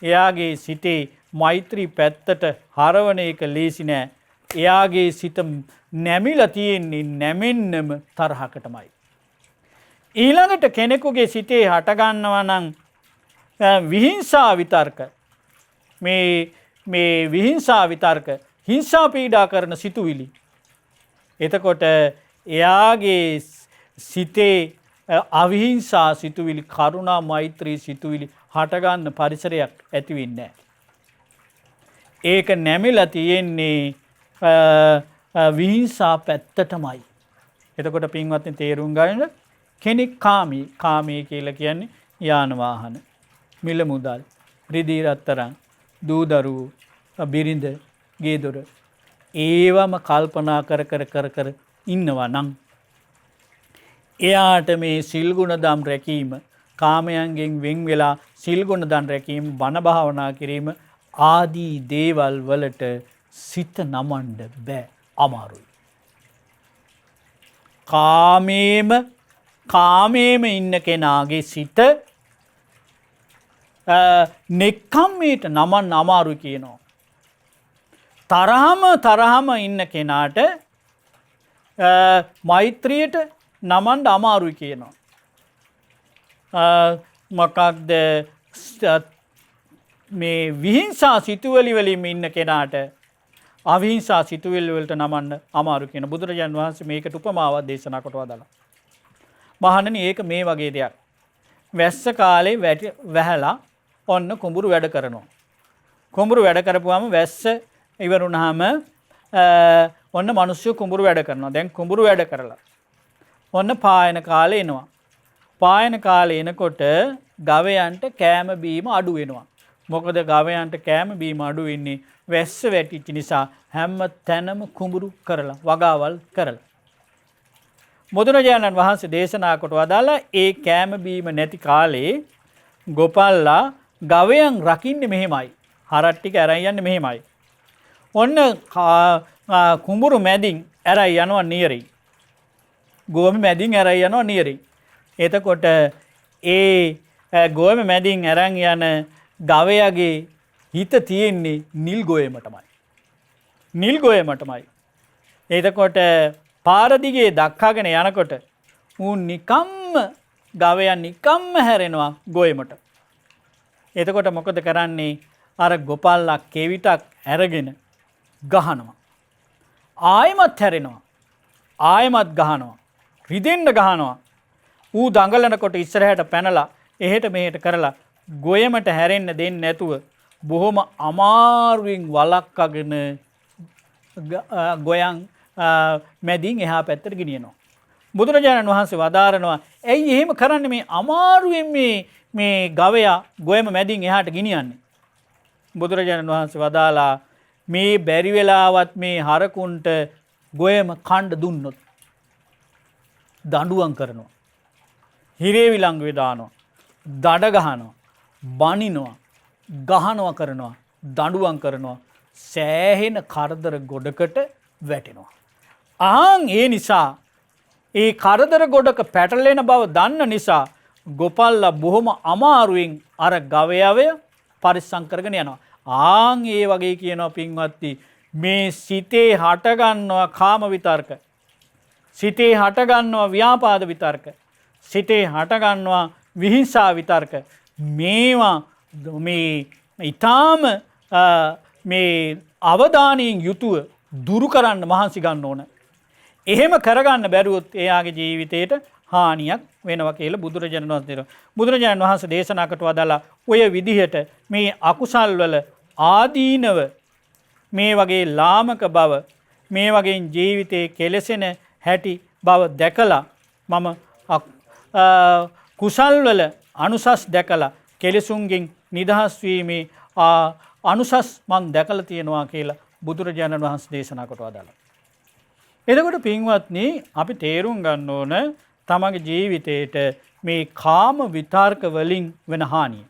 එයාගේ සිතේ මෛත්‍රී පැත්තට හරවන එක ලේසි නෑ. එයාගේ සිත නැමිලා තියෙන්නේ නැමෙන්නම තරහකටමයි. ඊළඟට කෙනෙකුගේ සිතේ හටගන්නවා නම් විහිංසා විතර්ක මේ විහිංසා විතර්ක හිංසා පීඩා කරන සිතුවිලි. එතකොට එයාගේ සිතේ අවිහිංසා සිතුවිලි කරුණා මෛත්‍රී සිතුවිලි හටගන්න පරිසරයක් ඇති වෙන්නේ නැහැ. ඒක නැමිලා තියෙන්නේ විහිංසා පැත්තටමයි. එතකොට පින්වත්නි තේරුම් ගන්න කෙනෙක් කාමී කියලා කියන්නේ යාන වාහන, මිල මුදල්, රිදී රත්තරන්, දූ දරුවෝ, බිරිඳ, ගේ දොර ඒවම කල්පනා කර ඉන්නවා නම් එයාට මේ සිල් ගුණ දම් රැකීම, කාමයන්ගෙන් වෙන් වෙලා සිල් ගුණ දම් රැකීම, බණ භාවනා කිරීම ආදී දේවල් වලට සිත නමන්න බෑ, අමාරුයි. කාමේම ඉන්න කෙනාගේ සිත නෙක්ඛම්මයට නමන්න අමාරුයි කියනවා. තරහම ඉන්න කෙනාට මෛත්‍රියට නමන්න අමාරුයි කියනවා. මොකක්ද මේ විහිංසා සිතුවිලි වලින් ඉන්න කෙනාට අවිහිංසා සිතුවිලි වලට නමන්න අමාරු කියන බුදුරජාණන් වහන්සේ මේකට උපමාවක් දේශනා කොට වදාළා. මහණනි ඒක මේ වගේ දෙයක්. වැස්ස කාලේ වැහැලා ඔන්න කුඹුරු වැඩ කරනවා. කුඹුරු වැඩ කරපුවාම වැස්ස ඉවර වුණාම ඔන්න මිනිස්සු කුඹුරු වැඩ කරනවා. දැන් කුඹුරු වැඩ කරලා ඔන්න පායන කාලේ එනවා. පායන කාලේ එනකොට ගවයන්ට කෑම බීම අඩු වෙනවා. මොකද ගවයන්ට කෑම බීම අඩු වෙන්නේ වැස්ස වැටිච්ච නිසා. හැම තැනම කුඹුරු කරලා වගාවල් කරලා. බුදුරජාණන් වහන්සේ දේශනා කොට වදාලා ඒ කෑම බීම නැති කාලේ ගොපල්ලා ගවයන් රකින්නේ මෙහෙමයි. හරක් ටික අරන් යන්නේ මෙහෙමයි. ඔන්න කුඹුරු මැදින් අරන් යනවා නියරේ. ගෝම මැදින් අරන් යනවා නියරේ. එතකොට ඒ ගෝම මැදින් අරන් යන ගවයාගේ හිත තියෙන්නේ නිල් ගෝයමටමයි. නිල් ගෝයමටමයි. එතකොට පාර දිගේ දක්කාගෙන යනකොට ඌ නිකම්ම ගවයා නිකම්ම හැරෙනවා ගෝයමට. එතකොට මොකද කරන්නේ? අර ගොපල්ලා කෙවිතක් අරගෙන ගහනවා. ආයෙමත් හැරෙනවා. ආයෙමත් ගහනවා. රිදෙන්න ගහනවා. ඌ දඟලනකොට ඉස්සරහට පැනලා එහෙට මෙහෙට කරලා ගොයමට හැරෙන්න දෙන්නේ නැතුව බොහොම අමාරුවෙන් වළක්වාගෙන ගොයන් මැදින් එහා පැත්තට ගෙනියනවා. බුදුරජාණන් වහන්සේ වදාරනවා ඇයි එහෙම කරන්නේ? මේ අමාරුවෙන් මේ ගවයා ගොයම මැදින් එහාට ගෙනියන්නේ. බුදුරජාණන් වහන්සේ වදාලා මේ බැරි වෙලාවත් මේ හරකුන්ට ගොයම කණ්ඩ දුන්නොත් දඬුවම් කරනවා. හිරේ විලංගුවේ දානවා. දඩ ගහනවා. බනිනවා. ගහනවා කරනවා. දඬුවම් කරනවා. සෑහෙන කරදර ගොඩකට වැටෙනවා. ඒ නිසා ඒ කරදර ගොඩක පැටලෙන බව දන්න නිසා ගොපල්ලා බොහොම අමාරුවෙන් අර ගවයවය පරිස්සම් කරගෙන යනවා. ඒ වගේ කියනවා පින්වත්නි මේ සිතේ හටගන්නවා කාම විතර්ක. සිතේ හටගන්නවා ව්‍යාපාද විතර්ක. සිතේ හටගන්නවා විහිංසා විතර්ක. මේවා මේ ඊටාම මේ අවධානයෙන් යුතුව දුරු කරන්න මහන්සි ගන්න ඕන. එහෙම කරගන්න බැරුවොත් එයාගේ ජීවිතේට හානියක් වෙනවා කියලා බුදුරජාණන් වහන්සේ දේශනා කොට වදාලා ඔය විදිහට මේ අකුසල් වල ආදීනව මේ වගේ ලාමක බව මේ වගේ ජීවිතේ කෙලසෙන හැටි බව දැකලා මම කුසල් වල අනුසස් දැකලා කෙලෙසුන්ගෙන් නිදහස් වීමේ අනුසස් මන් දැකලා තියෙනවා කියලා බුදුරජාණන් වහන්සේ දේශනා කොට වදාළා. එතකොට පින්වත්නි අපි තේරුම් ගන්න ඕන තමගේ ජීවිතේට මේ කාම විතර්ක වලින් වෙන හානිය.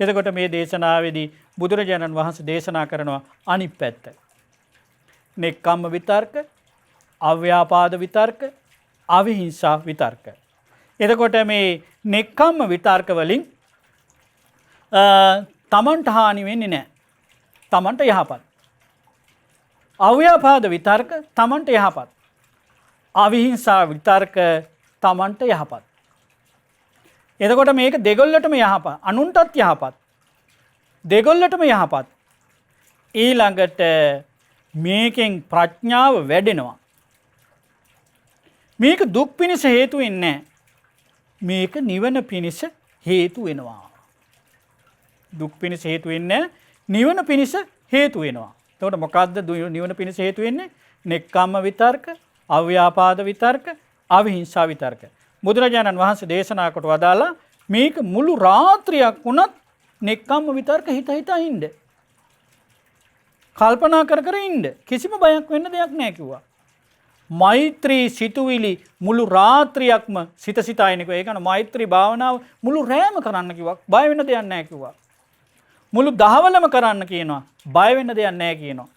එතකොට මේ දේශනාවේදී බුදුරජාණන් වහන්සේ දේශනා කරනවා අනිත් පැත්ත. නෙක්ඛම්ම විතර්ක, අව්‍යාපාද විතර්ක, අවිහිංසා විතර්ක. එතකොට මේ නෙක්ඛම්ම විතර්ක වලින් තමන්ට හානි වෙන්නේ නැහැ. තමන්ට යහපත්. අව්‍යාපාද විතර්ක තමන්ට යහපත්. අවිහිංසා විතර්ක තමන්ට යහපත්. එතකොට මේක දෙගොල්ලටම යහපත්. අනුන්ටත් යහපත්. දෙගොල්ලටම යහපත්. ඊළඟට මේකෙන් ප්‍රඥාව වැඩෙනවා. මේක දුක් පිණිස හේතු වෙන්නේ නැහැ. මේක නිවන පිණිස හේතු වෙනවා. දුක් පිණිස හේතු වෙන්නේ නිවන පිණිස හේතු වෙනවා. එතකොට මොකද්ද නිවන පිණිස හේතු වෙන්නේ? නෙක්ඛම්ම විතර්ක, අව්‍යාපාද විතර්ක, අවිහිංසා විතර්ක. බුදුරජාණන් වහන්සේ දේශනා කොට වදාලා මේක මුළු රාත්‍රියක් වුණත් නෙක්ඛම්ම විතර්ක හිත හිතා ඉන්න. කල්පනා කර කර ඉන්න. කිසිම බයක් වෙන්න දෙයක් නැහැ කිව්වා. මෛත්‍රී සිතුවිලි මුළු රාත්‍රියක්ම සිත සිතා ඉන්නකෝ. ඒ කියන්නේ මෛත්‍රී භාවනාව මුළු රැම කරන්න කිව්වා. බය වෙන්න දෙයක් නැහැ කිව්වා. මුළු දහවලම කරන්න කියනවා. බය වෙන්න දෙයක් නැහැ කියනවා.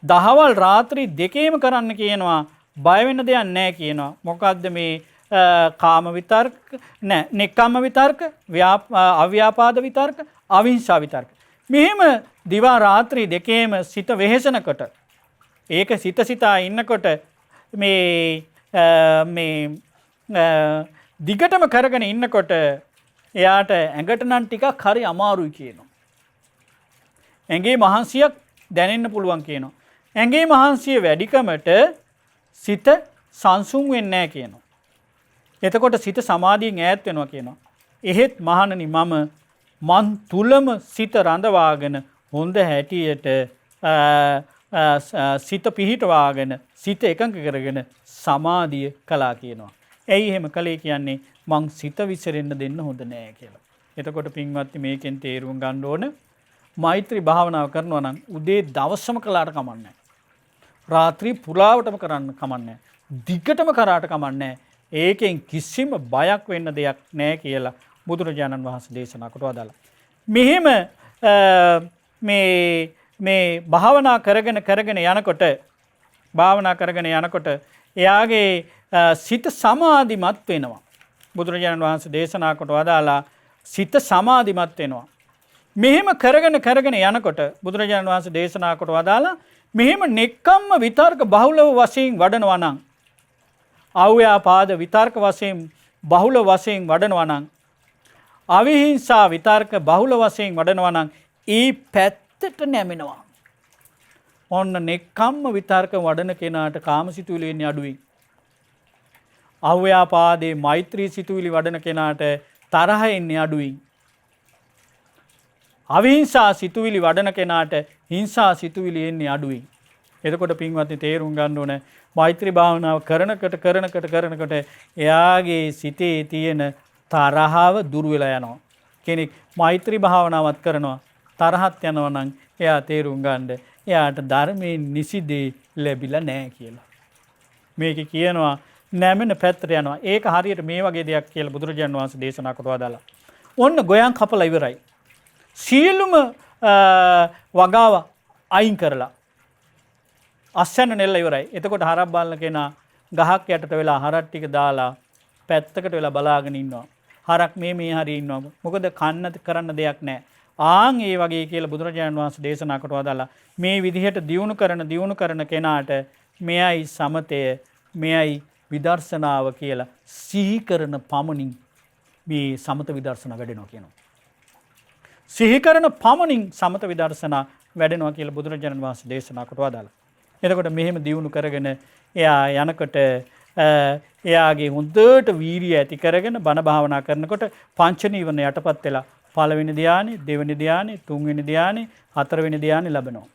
දහවල් රාත්‍රී දෙකේම කරන්න කියනවා. බය වෙන්න දෙයක් නැහැ කියනවා. මොකද්ද මේ කාම විතර්ක නෑ නෙක්ඛම්ම විතර්ක, අව්‍යාපාද විතර්ක, අවිහිංසා විතර්ක. මෙහෙම දිවා රාත්‍රී දෙකේම සිත වෙහෙසනකොට ඒක සිත සිතා ඉන්නකොට මේ දිගටම කරගෙන ඉන්නකොට එයාට ඇඟට නම් ටිකක් හරි අමාරුයි කියනවා. ඇඟේ මහන්සියක් දැනෙන්න පුළුවන් කියනවා. ඇඟේ මහන්සිය වැඩිකමට සිත සංසුන් වෙන්නේ නැහැ කියනවා. එතකොට සිත සමාධියෙන් ඈත් වෙනවා කියනවා. එහෙත් මහණනි මන් තුලම සිත රඳවාගෙන හොඳ හැටියට සිත පිහිටවාගෙන සිත එකඟ කරගෙන සමාධිය කළා කියනවා. ඇයි එහෙම කළේ කියන්නේ? මං සිත විසිරෙන්න දෙන්න හොඳ නෑ කියලා. එතකොට පින්වත්නි මේකෙන් තේරුම් ගන්න ඕන මෛත්‍රී භාවනාව කරනවා නම් උදේ දවසම කළාට කමන්නේ. රාත්‍රී පුරාවටම කරන්න කමන්නේ. දිගටම කරාට කමන්නේ. ඒකෙන් කිසිම බයක් වෙන්න දෙයක් නෑ කියලා බුදුරජාණන් වහන්සේ දේශනා කොට වදාළා. මෙහෙම මේ භාවනා කරගෙන යනකොට එයාගේ සිත සමාධිමත් වෙනවා. බුදුරජාණන් වහන්සේ දේශනා කොට වදාලා සිත සමාධිමත් වෙනවා. මෙහෙම කරගෙන යනකොට බුදුරජාණන් වහන්සේ දේශනා කොට වදාලා මෙහෙම නෙක්ඛම්ම විතර්ක බහුලව වශයෙන් වඩනවා නම්, අව්‍යාපාද විතර්ක වශයෙන් බහුල වශයෙන් වඩනවා නම්, අවිහිංසා විතර්ක බහුල වශයෙන් වඩනවා නම් ඒ පැත්තට නැමෙනවා. ඔන්න නෙක්ඛම්ම විතර්ක වඩන කෙනාට කාමසිතුවිලි එන්නේ අඩුයි. අව්‍යාපාදේ මෛත්‍රී සිතුවිලි වඩන කෙනාට තරහ එන්නේ අඩුයි. අවිහිංසා සිතුවිලි වඩන කෙනාට හිංසා සිතුවිලි එන්නේ අඩුයි. එතකොට පින්වත්නි තේරුම් ගන්න ඕන මෛත්‍රී භාවනාව කරනකොට එයාගේ සිතේ තියෙන තරහව දුර වෙලා යනවා. කෙනෙක් මෛත්‍රී භාවනාවත් කරනවා තරහත් යනවා නම් එයා තේරුම් ගන්න එයාට ධර්මයෙන් නිසිදේ ලැබිලා නැහැ කියලා. මේක කියනවා නැමෙන පැත්තට යනවා. ඒක හරියට මේ වගේ දෙයක් කියලා බුදුරජාණන් වහන්සේ දේශනා කොට වදාලා. ඔන්න ගොයන් කපලා ඉවරයි. සියලුම වගාව අයින් කරලා අස්සන්න නෙල්ල ඉවරයි. එතකොට හරක් බලන කෙනා ගහක් යටට වෙලා හරක් ටික දාලා පැත්තකට වෙලා බලාගෙන ඉන්නවා. හරක් මේ හරි ඉන්නවා. මොකද කන්න කරන්න දෙයක් නැහැ. ආන් ඒ වගේ කියලා බුදුරජාණන් වහන්සේ දේශනා කොට වදාලා මේ විදිහට දියුණු කරන කෙනාට මෙයයි සමතය, මෙයයි විදර්ශනාව කියලා සිහි කරන පමණින් මේ සමත විදර්ශනා වැඩෙනවා කියනවා. සිහි කරන පමණින් සමත විදර්ශනා වැඩෙනවා කියලා බුදුරජාණන් වහන්සේ දේශනා කොට වදාලා. එතකොට මෙහෙම දියුණු කරගෙන එයා යනකොට එයාගේ හොඳට වීරිය ඇති කරගෙන බණ භාවනා කරනකොට පංච නීවරණ යටපත් වෙලා පළවෙනි ධානය, දෙවෙනි ධානය, තුන්වෙනි ධානය, හතරවෙනි ධානය ලැබෙනවා.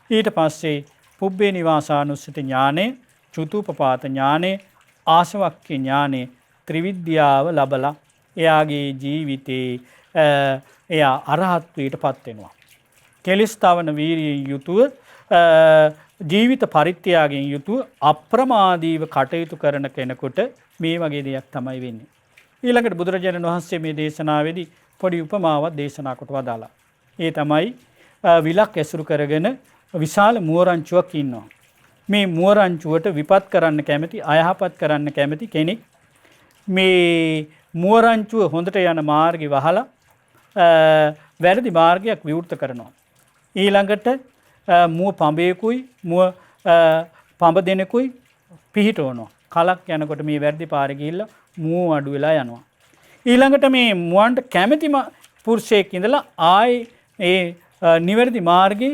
ඊට පස්සේ පුබ්බේ නිවාසානුස්සති ඥානෙ, චුතුපපාත ඥානෙ, ආසවක්ඛ්‍ය ඥානෙ ත්‍රිවිද්‍යාව ලැබලා එයාගේ ජීවිතේ එයා අරහත්වයට පත් වෙනවා. කෙලිස් තවන වීරියෙන් යුතුව ජීවිත පරිත්‍යාගයෙන් යුතුව අප්‍රමාදීව කටයුතු කරන කෙනෙකුට මේ වගේ දෙයක් තමයි වෙන්නේ. ඊළඟට බුදුරජාණන් වහන්සේ මේ දේශනාවේදී පොඩි උපමාවක් දේශනා කොට වදාලා. ඒ තමයි විලක් ඇසුරු කරගෙන විශාල මුවරංචුවක් ඉන්නවා. මේ මුවරංචුවට විපත් කරන්න කැමති, අයහපත් කරන්න කැමති කෙනෙක් මේ මුවරංචුව හොඳට යන මාර්ගය වහලා වැරදි මාර්ගයක් විවෘත කරනවා. ඊළඟට මුව පඹයකුයි මුව පඹ දෙනෙකුයි පිහිටවනවා. කලක් යනකොට මේ වැරදි පාරේ ගිහිල්ලා මුව අඩු වෙලා යනවා. ඊළඟට මේ මුවන්ට කැමැතිම පුරුෂයෙක් ඉඳලා ආයේ ඒ නිවැරදි මාර්ගේ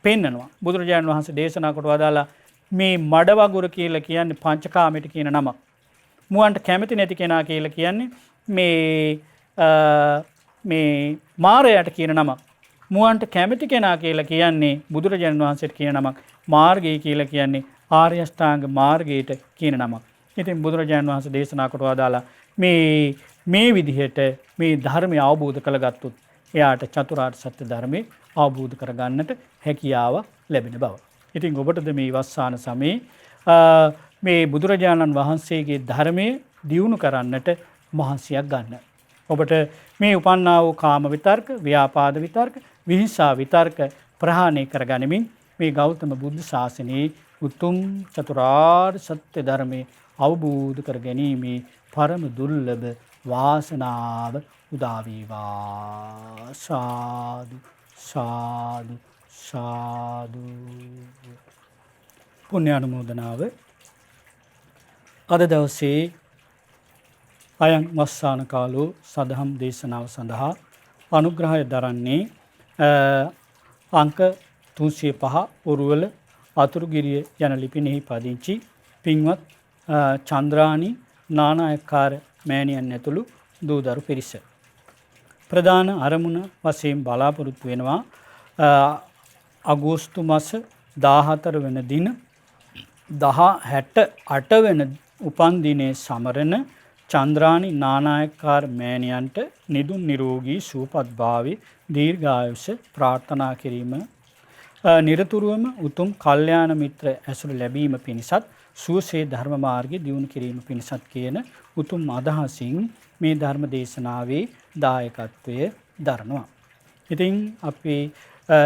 පෙන්නනවා. බුදුරජාණන් වහන්සේ දේශනා කොට වදාලා මේ මඩවගුර කියලා කියන්නේ පංචකාමයට කියන නමක්. මුවන්ට කැමති නැති කෙනා කියලා කියන්නේ මේ මාරයට කියන නමක්. මුවන්ට කැමති කෙනා කියලා කියන්නේ බුදුරජාණන් වහන්සේට කියන නමක්. මාර්ගය කියලා කියන්නේ ආර්ය අෂ්ටාංග මාර්ගයට කියන නමක්. ඉතින් බුදුරජාණන් වහන්සේ දේශනා කොට වදාලා මේ විදිහට මේ ධර්මය අවබෝධ කරගත්තොත් එයාට චතුරාර්ය සත්‍ය ධර්මයේ අවබෝධ කරගන්නට හැකියාව ලැබෙන බව. ඉතින් ඔබටද මේ වස්සාන සමයේ මේ බුදුරජාණන් වහන්සේගේ ධර්මයේ දියුණු කරන්නට මහන්සියක් ගන්න. ඔබට මේ උපන්නා වූ කාම විතර්ක, ව්‍යාපාද විතර්ක, විහිංසා විතර්ක ප්‍රහාණය කරගනිමින් මේ ගෞතම බුද්ධ ශාසනයේ උතුම් චතුරාර්ය සත්‍ය ධර්මයේ අවබෝධ කර ගැනීමේ පරම දුර්ලභ වාසනාව උදා වේවා. සාදු සාදු සාදු. පුණ්‍යානුමෝදනාව. අද දවසේ අයං වස්සාන කාලෝ සදහම් දේශනාව සඳහා අනුග්‍රහය දරන්නේ අංක 305 උරුවල අතුරුගිරිය යන ලිපිනෙහි පදිංචි පින්වත් චන්ද්‍රානි නානායක්කාර මෑණියන් ඇතුළු දූදරු පිරිස. ප්‍රධාන අරමුණ වශයෙන් බලාපොරොත්තු වෙනවා අගෝස්තු මාස 14 වෙනි දින 1068 වෙනි උපන් දිනයේ සමරන චන්ද්‍රානි නානායක්කාර මෑණියන්ට නිදුන් නිරෝගී සුවපත් භාවයේ දීර්ඝායුෂ ප්‍රාර්ථනා කිරීම නිරතුරුවම උතුම් කල්යාණ මිත්‍ර ඇසුර ලැබීම පිණිසත් සුවසේ ධර්ම මාර්ගය දියුණු කිරීම පිණිසත් කියන උතුම් අදහසින් මේ ධර්ම දේශනාවේ දායකත්වය දරනවා. ඉතින් අපි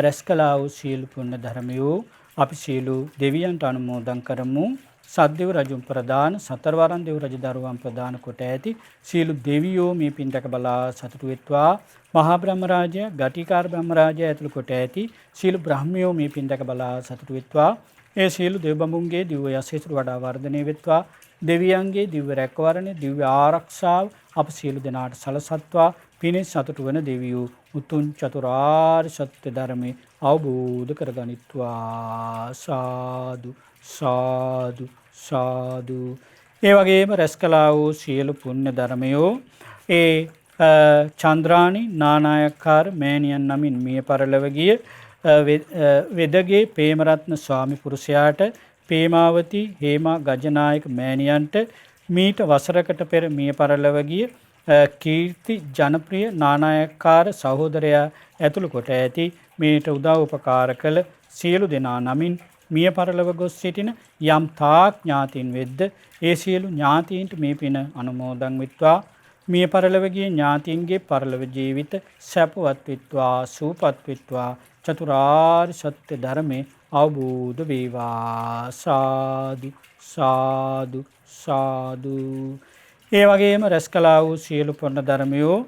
රැස් කළා වූ සීල පුණ්‍ය ධර්මයෝ අපි සීලු දෙවියන්ට අනුමෝදන් කරමු. සද්දේව රජුන් ප්‍රදාන සතරවරන් දෙව් රජ දරුවන් ප්‍රදාන කොට ඇති සීලු දෙවියෝ මේ පින්තක බලා සතුටු වෙත්වා. මහා බ්‍රහ්ම රාජය, ගටිකාර බ්‍රහ්ම රාජය ඇතුළු කොට ඇති සීලු බ්‍රහ්මයෝ මේ පින්තක බලා සතුටු වෙත්වා. ඒ සීලු දෙව් බඹුන්ගේ දිව්‍ය යසීසුර වඩා වර්ධනය වෙත්වා. දෙවියන්ගේ දිව්‍ය රැකවරණය, දිව්‍ය ආරක්ෂාව අප සීලු දෙනාට සලසත්වා. පිණින් සතුටු වන දෙවියෝ උතුම් චතුරාර්ය සත්‍ය ධර්මයේ අවබෝධ කරගනිත්වා. සාදු සාදු සාදු. ඒ වගේම රැස් කළා වූ සියලු පුණ්‍ය ධර්මයෝ ඒ චන්ද්‍රානි නානායක්කාර මෑණියන් නමින් මිය පරලොව ගිය වෙදගේ ප්‍රේමරත්න ස්වාමි පුරුෂයාට, ප්‍රේමාවති හේමා ගජනායක මෑණියන්ට, මීට වසරකට පෙර මිය පරලොව ගිය කීර්ති ජනප්‍රිය නානායක්කාර සහෝදරයා ඇතුළු කොට ඇති මේට උදව් උපකාර කළ සියලු දෙනා නමින් මිය පරලොව ගොස් සිටින යම් තාක් ඥාතීන් වෙද්ද ඒ සියලු ඥාතීන්ට මේ පින අනුමෝදන් වෙත්වා. මිය පරලොව ගිය ඥාතීන්ගේ පරලොව ජීවිත සැපවත් වෙත්වා, සුවපත් වෙත්වා. චතුරාර්ය සත්‍ය ධර්මයේ අවබෝධ වේවා. සාදු සාදු සාදු. ඒ වගේම රැස් කළා වූ සියලු පුණ්‍ය ධර්මයෝ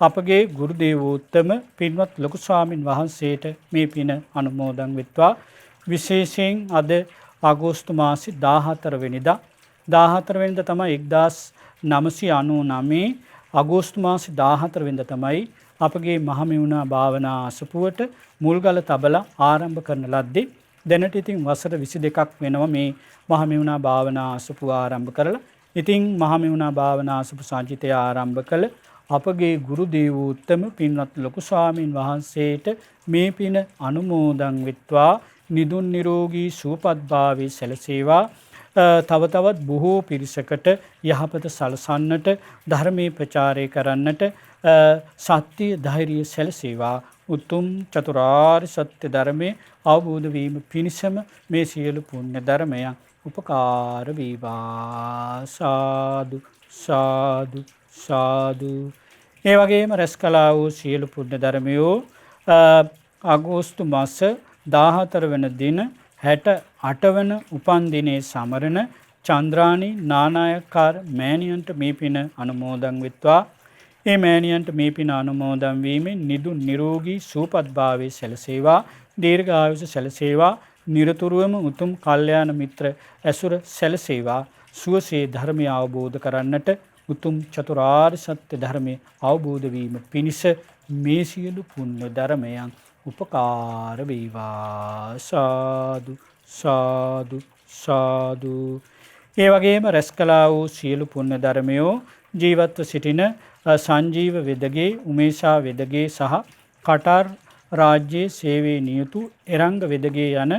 අපගේ ගුරු දේවෝත්තම පින්වත් ලොකු ස්වාමින් වහන්සේට මේ පින අනුමෝදන් වෙත්වා. විශේෂයෙන් අද අගෝස්තු මාසෙ 14 වෙනිදා 14 වෙනිදා තමයි 1999 අගෝස්තු මාසෙ 14 වෙනිදා තමයි අපගේ මහමෙවුනා භාවනා අසපුවට මුල්ගල තබලා ආරම්භ කරන ලද්දේ. දැනට ඉතින් වසර 22ක් වෙනවා මේ මහමෙවුනා භාවනා අසපුව ආරම්භ කරලා. ඉතින් මහමෙවුනා භාවනා අසපු සංචිතය ආරම්භ කළ අපගේ ගුරු දේවෝත්තම පින්වත් ලොකු ස්වාමීන් වහන්සේට මේ පින අනුමෝදන් වෙත්වා. නිදුන් නිරෝගී සුවපත් භාවයේ සැලසේවා. තව තවත් බොහෝ පිරිසකට යහපත සලසන්නට, ධර්මයේ ප්‍රචාරය කරන්නට, සත්‍ය ධෛර්යය සැලසේවා. උතුම් චතුරාර්ය සත්‍ය ධර්මයේ අවබෝධ වීම පිණිසම මේ සියලු පුණ්‍ය ධර්මයන් උපකාර වේවා. සාදු සාදු සාදු. ඒ වගේම රැස් කළා වූ සියලු පුණ්‍ය ධර්මයෝ අගෝස්තු මාස 14 වන දින 68 වන උපන් දිනේ සමරන චන්ද්‍රානි නානායක්කාර මෑණියන්ට මේ පින අනුමෝදන් වෙත්වා. ඒ මෑණියන්ට මේ පින අනුමෝදන් වීමෙන් නිදුක් නිරෝගී සුවපත් භාවයේ සැලසේවා. දීර්ඝායුෂ සැලසේවා. නිරතුරුවම උතුම් කල්යාණ මිත්‍ර ඇසුර සැලසේවා. සුවසේ ධර්මය අවබෝධ කරන්නට උතුම් චතුරාර්ය සත්‍ය ධර්මය අවබෝධ වීම පිණිස මේ සියලු පුණ්‍ය ධර්මයන් උපකාර වේවා. සාදු සාදු සාදු. ඒ වගේම රැස් කළා වූ සියලු පුණ්‍ය ධර්මයෝ ජීවත්ව සිටින සංජීව වෙදගේ, උමේෂා වෙදගේ සහ කටාර් රාජ්‍යයේ සේවයේ නියුතු එරංග වෙදගේ යන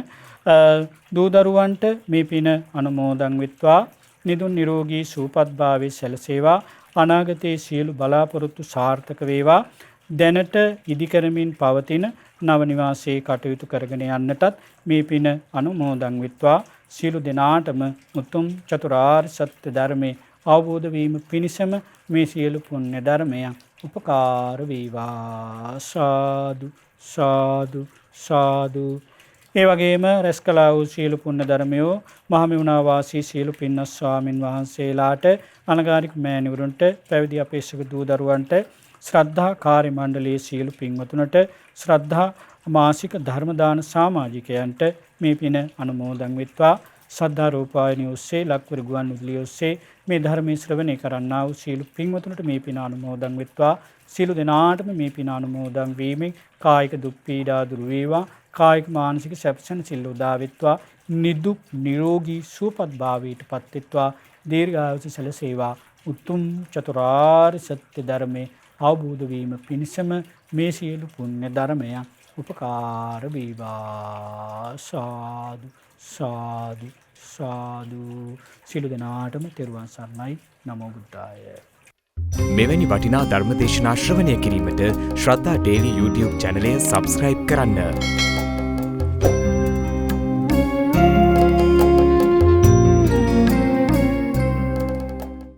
දූදරුවන්ට මේ පින අනුමෝදන් වෙත්වා. නිදුක් නිරෝගී සුවපත් භාවයේ සැලසේවා. අනාගතයේ සියලු බලාපොරොත්තු සාර්ථක වේවා. දැනට ඉදිකරමින් පවතින නව නිවාසයේ කටයුතු කරගෙන යන්නටත් මේ පින අනුමෝදන් වෙත්වා. සියලු දෙනාටම උතුම් චතුරාර්ය සත්‍ය ධර්මයේ අවබෝධ වීම පිණිසම මේ සියලු පුණ්‍ය ධර්මයන් උපකාර වේවා. සාදු සාදු සාදු. ඒ වගේම රැස් කළා වූ සියලු පුණ්‍ය ධර්මයෝ මහමෙවුනා වාසී සියලු පින්වත් ස්වාමින් වහන්සේලාට, අනගාരിക මෑණිවරුන්ට, පැවිදි අපේක්ෂක දූ දරුවන්ට, ශ්‍රද්ධා කාර්ය මණ්ඩලයේ සියලු පින්වතුන්ට, ශ්‍රද්ධා මාසික ධර්ම දාන සමාජිකයන්ට මේ පින අනුමෝදන් වෙත්වා. සද්ධා රූපායනිය ඔස්සේ, ලක්වර ගුවන් විදුලිය ඔස්සේ මේ ධර්මයේ ශ්‍රවණය කරන්නා වූ සියලු පින්වතුන්ට මේ පින අනුමෝදන් වෙත්වා. සියලු දෙනාටම මේ පින අනුමෝදන් වීමෙන් කායික දුක් පීඩා දුරු වේවා. කායික මානසික සැපසෙන සිල් උදා වෙත්වා. නිදුක් නිරෝගී සුවපත් භාවයට පත් වෙත්වා. දීර්ඝායුෂ සැලසේවා. උතුම් චතුරාර්ය සත්‍ය ධර්මයේ අවබෝධ වීම පිණිසම මේ සියලු පුණ්‍ය ධර්මයන් උපකාර වේවා. සාදු සාදු සාදු. සියලු දෙනාටම තෙරුවන් සරණයි. නමෝ බුද්ධාය. මෙවැනි වටිනා ධර්ම දේශනා ශ්‍රවණය කිරීමට ශ්‍රද්ධා ඩේලි YouTube චැනලය සබ්ස්ක්‍රයිබ් කරන්න.